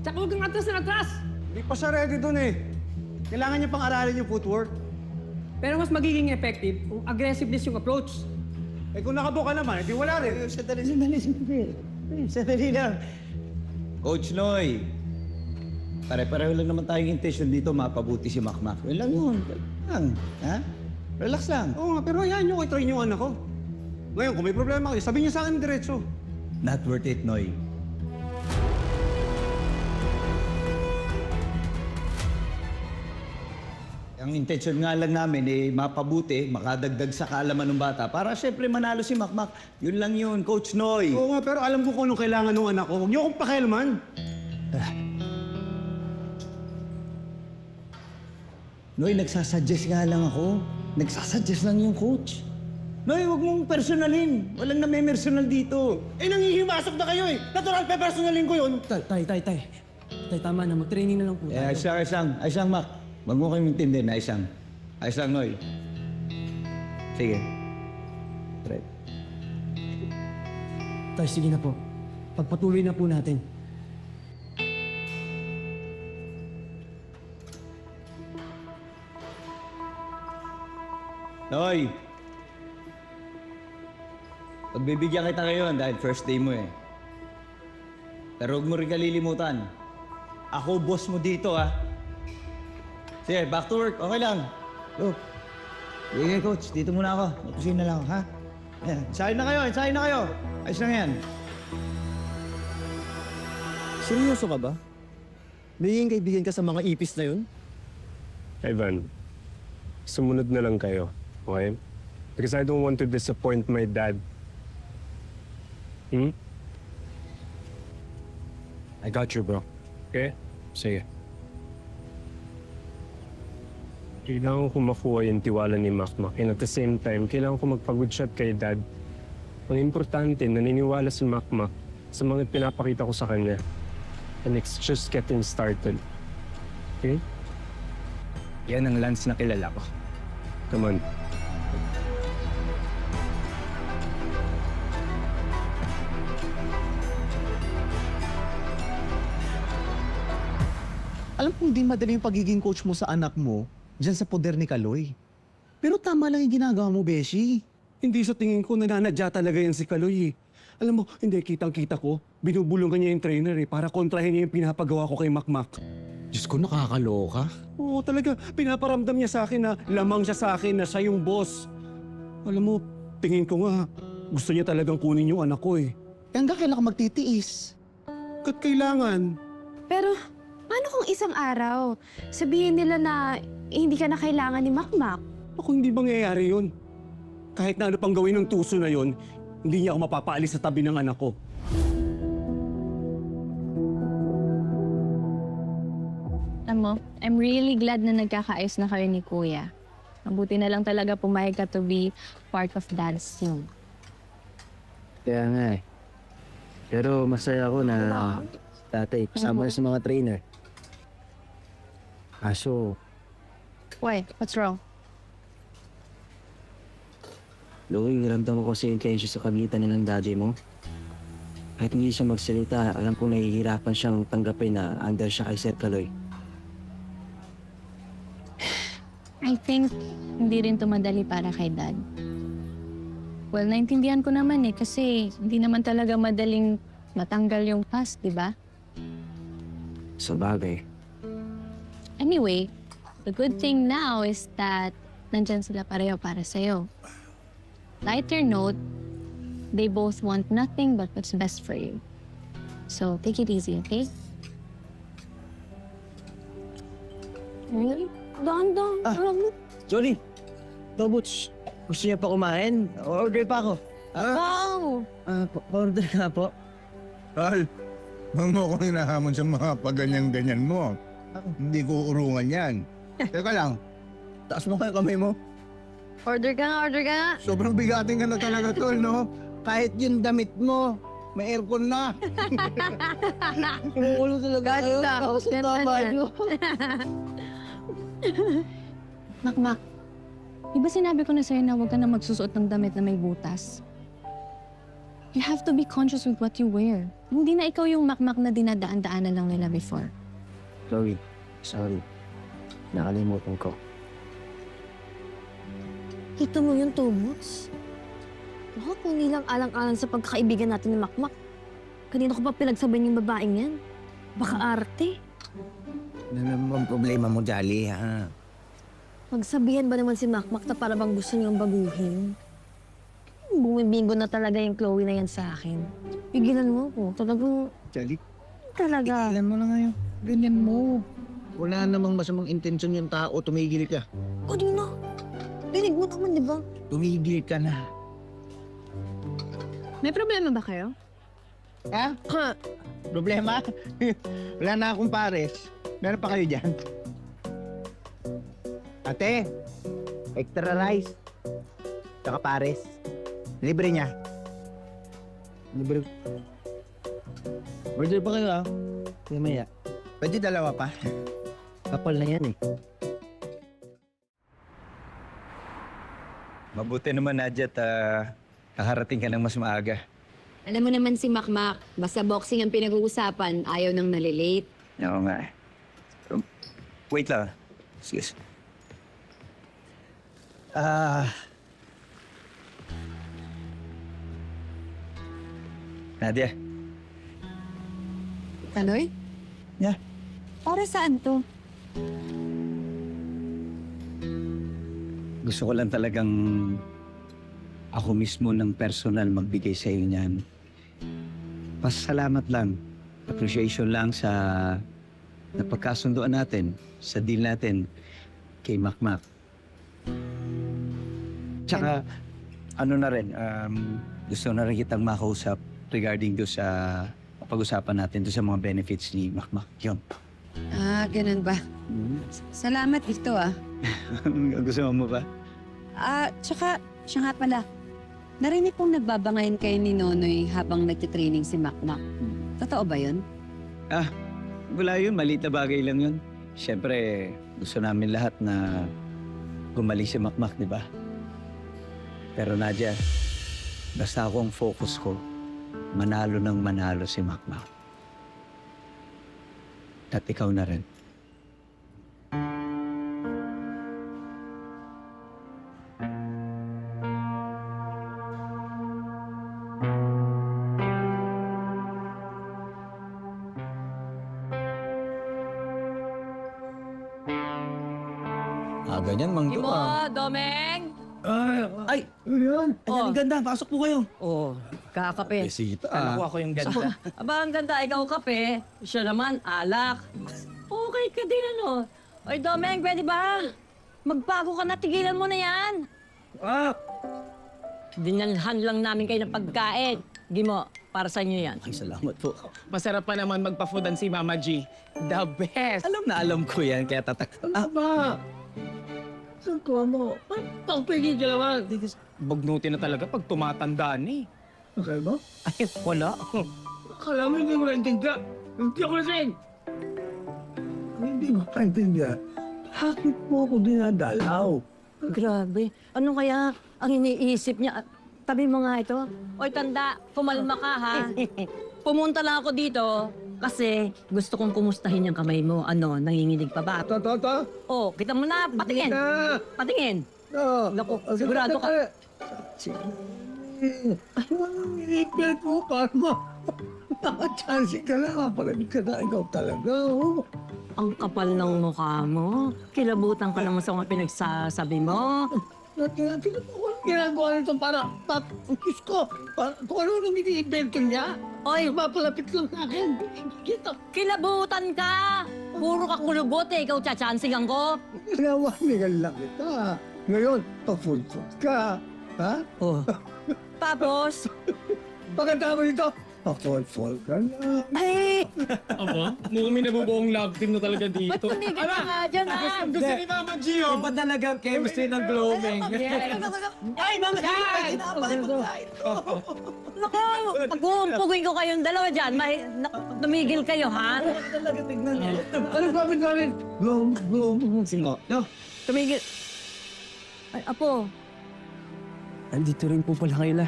Tsaka huwag kang atras na atras. Hindi pa siya ready dun eh. Kailangan niya pang aralin yung footwork. Pero mas magiging effective kung aggressiveness yung approach. Eh kung nakabuka naman, hindi wala rin. Sandali lang. Coach Noy, pare-pareho lang naman tayong intention dito mapabuti si Makmak. Yun lang yun. Lang. Ha? Relax lang. Oo nga, pero hayaan niyo ko i-train yung anak ko. Ngayon, kung may problema kayo, sabihin niyo sa akin diretso. Not worth it, Noy. Ang intention nga lang namin eh mapabuti, makadagdag sa kaalaman ng bata para syempre manalo si Makmak. Yun lang yun, Coach Noy. Oo nga, pero alam ko kung anong kailangan ng anak ko. Huwag niyo akong pakialaman. Noy, nagsasuggest nga lang ako. Nagsasuggest lang yung coach. Noy, huwag mong personalin. Walang name-personal dito. Eh, nangihimasok na kayo eh. Natural pa personalin ko yun. Tay, tama na. Mag-training na lang po Ayos lang, Mak. Huwag mo kayong intindi na ayos lang, Noy. Sige. Right. Tay, sige na po. Pagpatuloy na po natin. Noy! Pagbibigyan kita ngayon dahil first day mo eh. Pero huwag mo rin kalilimutan. Ako boss mo dito ah. Sige, back to work. Okay lang. Go. Sige, coach. Dito muna ako. Mapusin na lang ako, ha? Ayan. Ensayo na kayo. Ayos lang yan. Seryoso ka ba? Magiging kaibigan ka sa mga ipis na yun? Ivan, sumunod na lang kayo. Okay? Because I don't want to disappoint my dad. I got you, bro. Okay? Sige. Kailangan ko makuha yung tiwala ni Makmak. And at the same time, kailangan ko magpag-good shot kay Dad. Ang importante, naniniwala si Makmak sa mga pinapakita ko sa kanya. And it's just getting started. Okay? Yan ang Lance na kilala ko. Come on. Alam kong di madali yung pagiging coach mo sa anak mo dyan sa poder ni Kaloy. Pero tama lang yung ginagawa mo, Beshi. Hindi sa tingin ko nananadya talaga yan si Kaloy eh. Alam mo, hindi, kitang-kita ko, binubulungan niya yung trainer eh, para kontrahin niya yung pinapagawa ko kay Makmak. Diyos ko, nakakaloka. Oo, talaga, pinaparamdam niya sa akin na lamang siya sa akin, na siya yung boss. Alam mo, tingin ko nga, gusto niya talagang kunin yung anak ko eh. Hanggang kailan ka magtitiis? Kat kailangan. Pero, paano kung isang araw, sabihin nila na hindi ka na kailangan ni Makmak? Ako hindi mangyayari yun. Kahit na ano pang gawin ng tuso na yun, hindi niya ako mapapaalis sa tabi ng anak ko. Alam mo, I'm really glad na nagkakaayos na kayo ni Kuya. Mabuti na lang talaga pumayag ka to be part of Dad's team. Kaya nga eh. Pero masaya ako na tatay kasama na sa mga trainer. Kaso, Why? What's wrong? Loy, ramdam ko kasi yung tension sa kagitan ng daddy mo. Kahit hindi siya magsalita, alam ko nahihirapan siyang tanggapin na under siya kay Sir Kaloy. I think hindi rin to madali para kay Dad. Well, naintindihan ko naman eh kasi hindi naman talaga madaling matanggal yung past, di ba? Sa bagay. Anyway, the good thing now is that nandyan sila pareho para sa'yo. Lighter note, they both want nothing but what's best for you. So, take it easy, okay? Really? Dahan-dahan. Johnny! Tobuts, gusto niya pa kumain? Order pa ako. Wow! Pa-order ka po. Al, huwag mo akong hinahamon sa mga paganyan-ganyan mo. Hindi ko urungan yan. Teka lang, taas mo kayo kamay mo. Order ka nga, order ka nga. Sobrang bigating ka na talaga, tol, no? Kahit yung damit mo, may aircon na. Kumukulo talaga kayo. Ganda. Tapos ang Ganda tama niya. niyo. Makmak, di ba sinabi ko na sa'yo na huwag ka na magsusuot ng damit na may butas? You have to be conscious with what you wear. Hindi na ikaw yung makmak na dinadaan-daanan lang nila before. Chloe, sorry. Nakalimutan ko. Kita mo yung Tobuts? Baka kung nilang alang-alang sa pagkakaibigan natin ni Makmak. Kanina ko pa pinagsabayan yung babaeng yan. Baka arte. Ano naman problema mo, Jolly, ha? Magsabihan ba naman si Makmak na para bang gusto niyang baguhin? Bumibingo na talaga yung Chloe na yan sa akin. Pigilan mo ko. Talagang... Jolly, Talaga. ilan mo na ngayon. Ganyan mo. Wala namang masamang intensyon yung tao. Tumigil ka. Kanina. Dinig mo naman, di ba? Tumigil ka na. May problema ba kayo? Ha? Problema? Wala na akong pares. Meron pa kayo dyan? Ate, extra rice. Tsaka pares. Libre niya. Libre. Order pa kayo ah. Mamaya. Pwede dalawa pa. Kapal na yan eh. Mabuti naman, Nadia, at nakarating ka ng mas maaga. Alam mo naman si Makmak, basta boxing ang pinag-uusapan, ayaw nang nalilate. Oo nga eh. Wait lang. Excuse. Nadia, Kaloy? Yeah. Para saan to? Gusto ko lang talagang ako mismo ng personal magbigay sa iyo niyan. Pasalamat lang. Appreciation lang sa napagkasunduan natin, sa deal natin kay Makmak. Tsaka, ano na rin, gusto na rin kitang makausap regarding do sa pag-usapan natin do sa mga benefits ni Makmak. Yun. Ah, ganun ba? Salamat dito ah. Gusto mo ba? Tsaka, siya nga pala. Narinig kong nagbabangayan kayo ni Nonoy habang nagtitraining si Makmak. Totoo ba yun? Wala yun, maliit na bagay lang yun. Siyempre, gusto namin lahat na gumaling si Makmak, di ba? Pero Nadia, basta ako ang focus ko, manalo ng manalo si Makmak. At ikaw na rin. Ganyan, Mang Gimo, Domeng! Ay! Yan. Oh. Ang ganda, pasok po kayo. Oh, kakape. Sita. Nakuha ko yung ganda. Aba, ang ganda, ikaw kape. Siya naman, alak. Okay ka din, ano? Oy, Domeng, pwede ba? Magbago ka na, tigilan mo na yan. Dinalhan lang namin kayo ng pagkain. Gimo, para sa inyo yan. Ay, salamat po. Masarap pa naman magpa-foodan si Mama G. The best! Alam na alam ko yan, kaya Aba! Saan ko mo? Pagpigil ka naman. Bagnuti na talaga pag tumatanda ni. Okay ba? Ay, wala. Akala mo hindi mo naintindihan. Hindi ako lasing. Hindi mo naintindihan. Bakit mo ako dinadalaw? Grabe. Ano kaya ang iniisip niya? Tabi mo nga ito. Oy, tanda, kumalma ka, ha? Pumunta lang ako dito kasi gusto kong kumustahin yung kamay mo. Ano, nanginginig pa ba? Ito. Oh, kita mo na, patingin. Patingin. No. Naku, sigurado ka. Ay, walang ipit mo, Karma. Nakachance ka lang. Palamig ka na ikaw talaga. Oh. Ang kapal ng mukha mo. Kilabutan ka naman sa mga pinagsasabi mo. Ginagawa nito para kiss ko. Kung ano nang ini-invento niya. Oy, Mapalapit lang sa akin. Kita. kilabutan ka! Puro ka kulubot eh, ikaw tsatsansingan ko. Nawanigan lang kita. Ngayon, pa-full-food ka. Ha? Oh. Tapos, Pagkatama nito, pa-full-food ka na. ay! Aba, mukhang may nabubuong love team na talaga Ba't dito. tumigil ka nga dyan, ha? Gusto ni Mama G, oh! Iba talaga ang chemistry ng Glowing. Ay, Mama G! Kinapay mo na ito. Naku, pag-uumpugin ko kayong dalawa dyan, tumigil kayo, ha? Talaga tignan niya. Ano sabi namin? Glow. Sino? No. Tumigil. Ay, Apo, Andito rin po pala kayo la.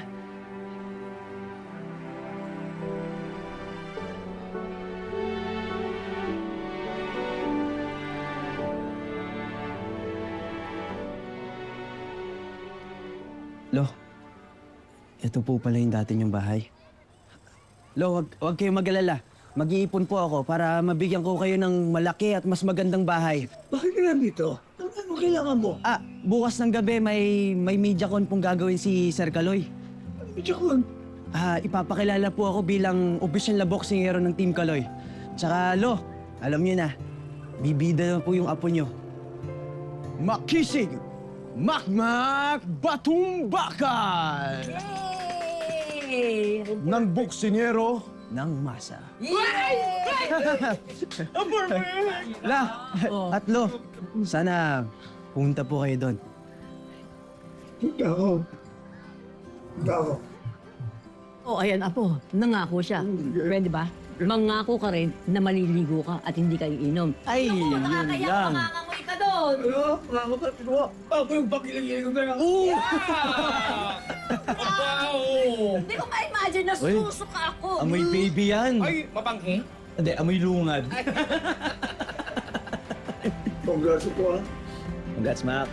Lo, ito po pala yung dati niyong bahay. Lo, wag kayong mag-alala. Mag-iipon po ako para mabigyan ko kayo ng malaki at mas magandang bahay. Bakit ka nandito? Ano kailangan mo? Bukas ng gabi may MediaCon pong gagawin si Sir Kaloy. MediaCon? Ipapakilala po ako bilang official na boksingero ng Team Kaloy. Tsaka, Lo, alam niyo na, bibida na po yung apo niyo. Makisig! Makmak Batong Bakal! Yay! Ng boksingero ng masa. La, at Lo, sana pumunta po kayo doon. Ako. Oh, ayan, Apo, nangako siya. Pwede ba? Mangako ka rin na maliligo ka at hindi kayo inom. Ay, yun lang. Makangamoy ka doon! Ano? Ako yung bakilang ko na. Wow! Hindi ko ma-imagine na Uy, susuka ako. Amoy baby yan. Ay, mapanghi? Hindi, amoy lungad. Congrats ko ha. Congrats, Mac.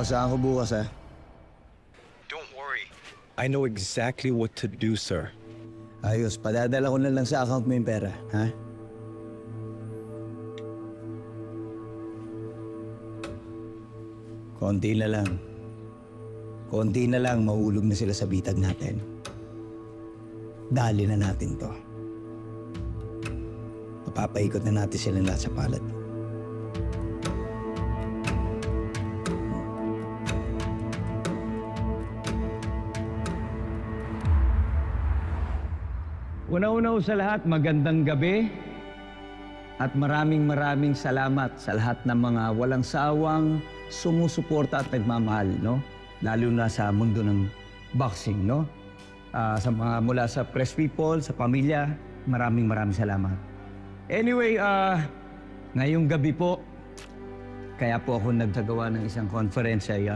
Saan ko bukas, ha? Don't worry. I know exactly what to do, sir. Ayos, padadala ko na lang sa account mo yung pera, ha? Konti na lang. Konti na lang, mahulog na sila sa bitag natin. Dali na natin to. Mapapaikot na natin sila lahat sa palad. Una-una sa lahat, magandang gabi at maraming salamat sa lahat ng mga walang sawang sumusuporta at nagmamahal, no? Lalo na sa mundo ng boxing, no? Sa mga mula sa press people, sa pamilya, maraming salamat. Anyway, ngayong gabi po, kaya po ako nagtagawa ng isang conference ay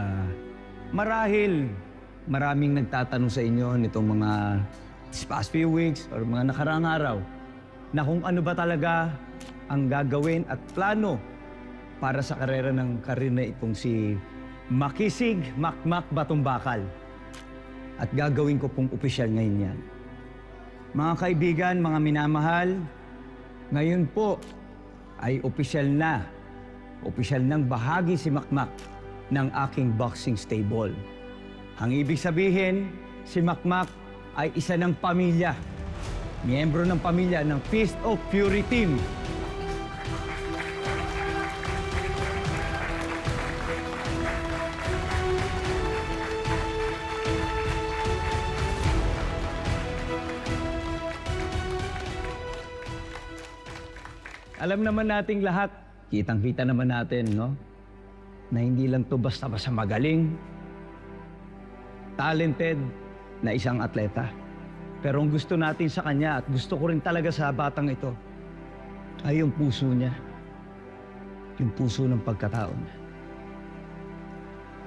marahil maraming nagtatanong sa inyo nitong mga these past few weeks or mga nakaraang araw na kung ano ba talaga ang gagawin at plano para sa karera ng karir na itong si Makisig Makmak Batumbakal. At gagawin ko pong opisyal ngayon yan. Mga kaibigan, mga minamahal, ngayon po ay opisyal ng bahagi si Makmak ng aking boxing stable. Ang ibig sabihin, si Makmak ay isa ng pamilya. Miyembro ng pamilya ng Fist of Fury Team. Alam naman nating lahat, kitang-kita naman natin, no? Na hindi lang to basta-basta magaling, talented na isang atleta. Pero ang gusto natin sa kanya at gusto ko rin talaga sa batang ito ay yung puso niya. Yung puso ng pagkatao niya.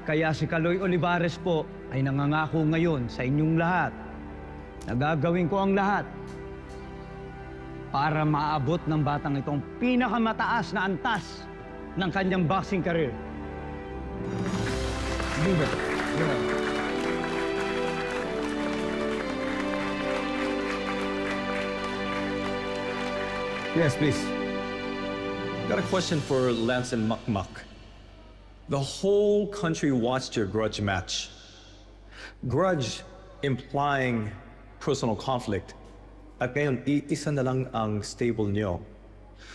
Kaya si Kaloy Olivares po ay nangangako ngayon sa inyong lahat na gagawin ko ang lahat para maabot ng batang itong pinakamataas na antas ng kanyang boxing career. Viva! Viva! Yes, please. Got a question for Lance and Makmak. The whole country watched your grudge match. Grudge implying personal conflict. At ngayon, iisa na lang ang stable niyo.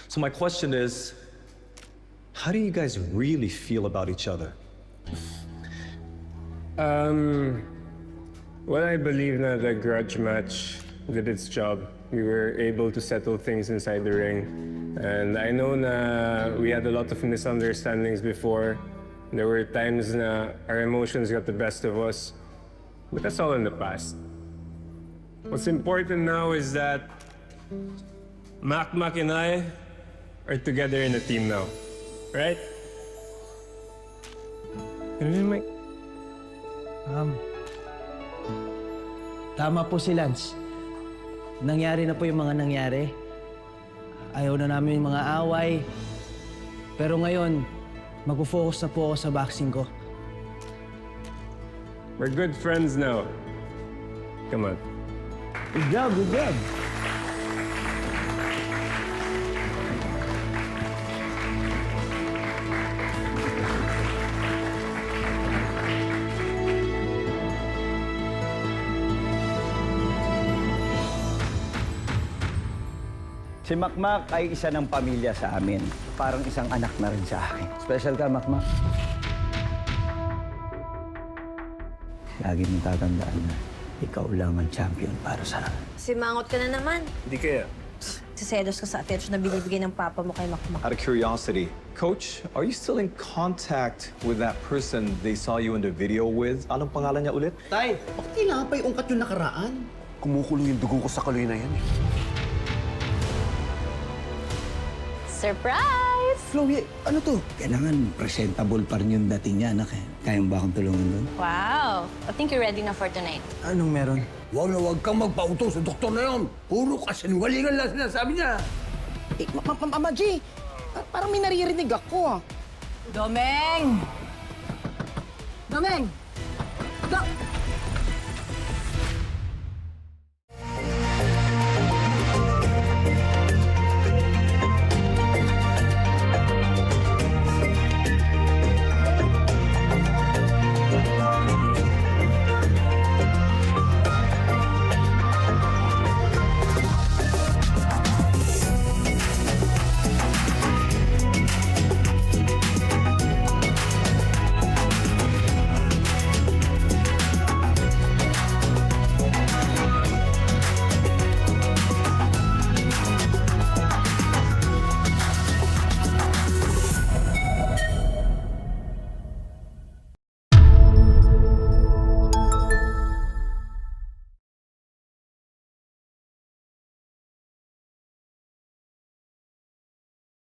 So my question is, how do you guys really feel about each other? Well, I believe that the grudge match did its job. We were able to settle things inside the ring. And I know na we had a lot of misunderstandings before. There were times na our emotions got the best of us. But that's all in the past. What's important now is that Makmak and I are together in a team now. Right? Ano yun, Mike? Tama po si Lance. Nangyari na po yung mga nangyari. Ayaw na namin yung mga away. Pero ngayon, mag-focus na po ako sa boxing ko. We're good friends now. Come on. Good job, good job. Si Makmak ay isa ng pamilya sa amin. Parang isang anak na rin sa akin. Special ka, Makmak. Lagi mong tatandaan na ikaw lang ang champion para sa akin. Simangot ka na naman. Hindi kaya. Siselos ka sa attention na binibigay ng papa mo kay Makmak. Out of curiosity, Coach, are you still in contact with that person they saw you in the video with? Anong pangalan niya ulit? Tay, bakit kailangan pa iungkat yung nakaraan? Kumukulo yung dugo ko sa Kaloy na yan eh. Surprise! Chloe, ano to? Kailangan presentable pa rin yung dating niya, anak. Kaya mo ba akong tulungan doon? Wow! I think you're ready na for tonight. Anong meron? Huwag na huwag kang magpautos sa doktor na yun. Puro kasinwalingan lang sinasabi niya. Mama G, parang may naririnig ako ah. Domeng! Domeng!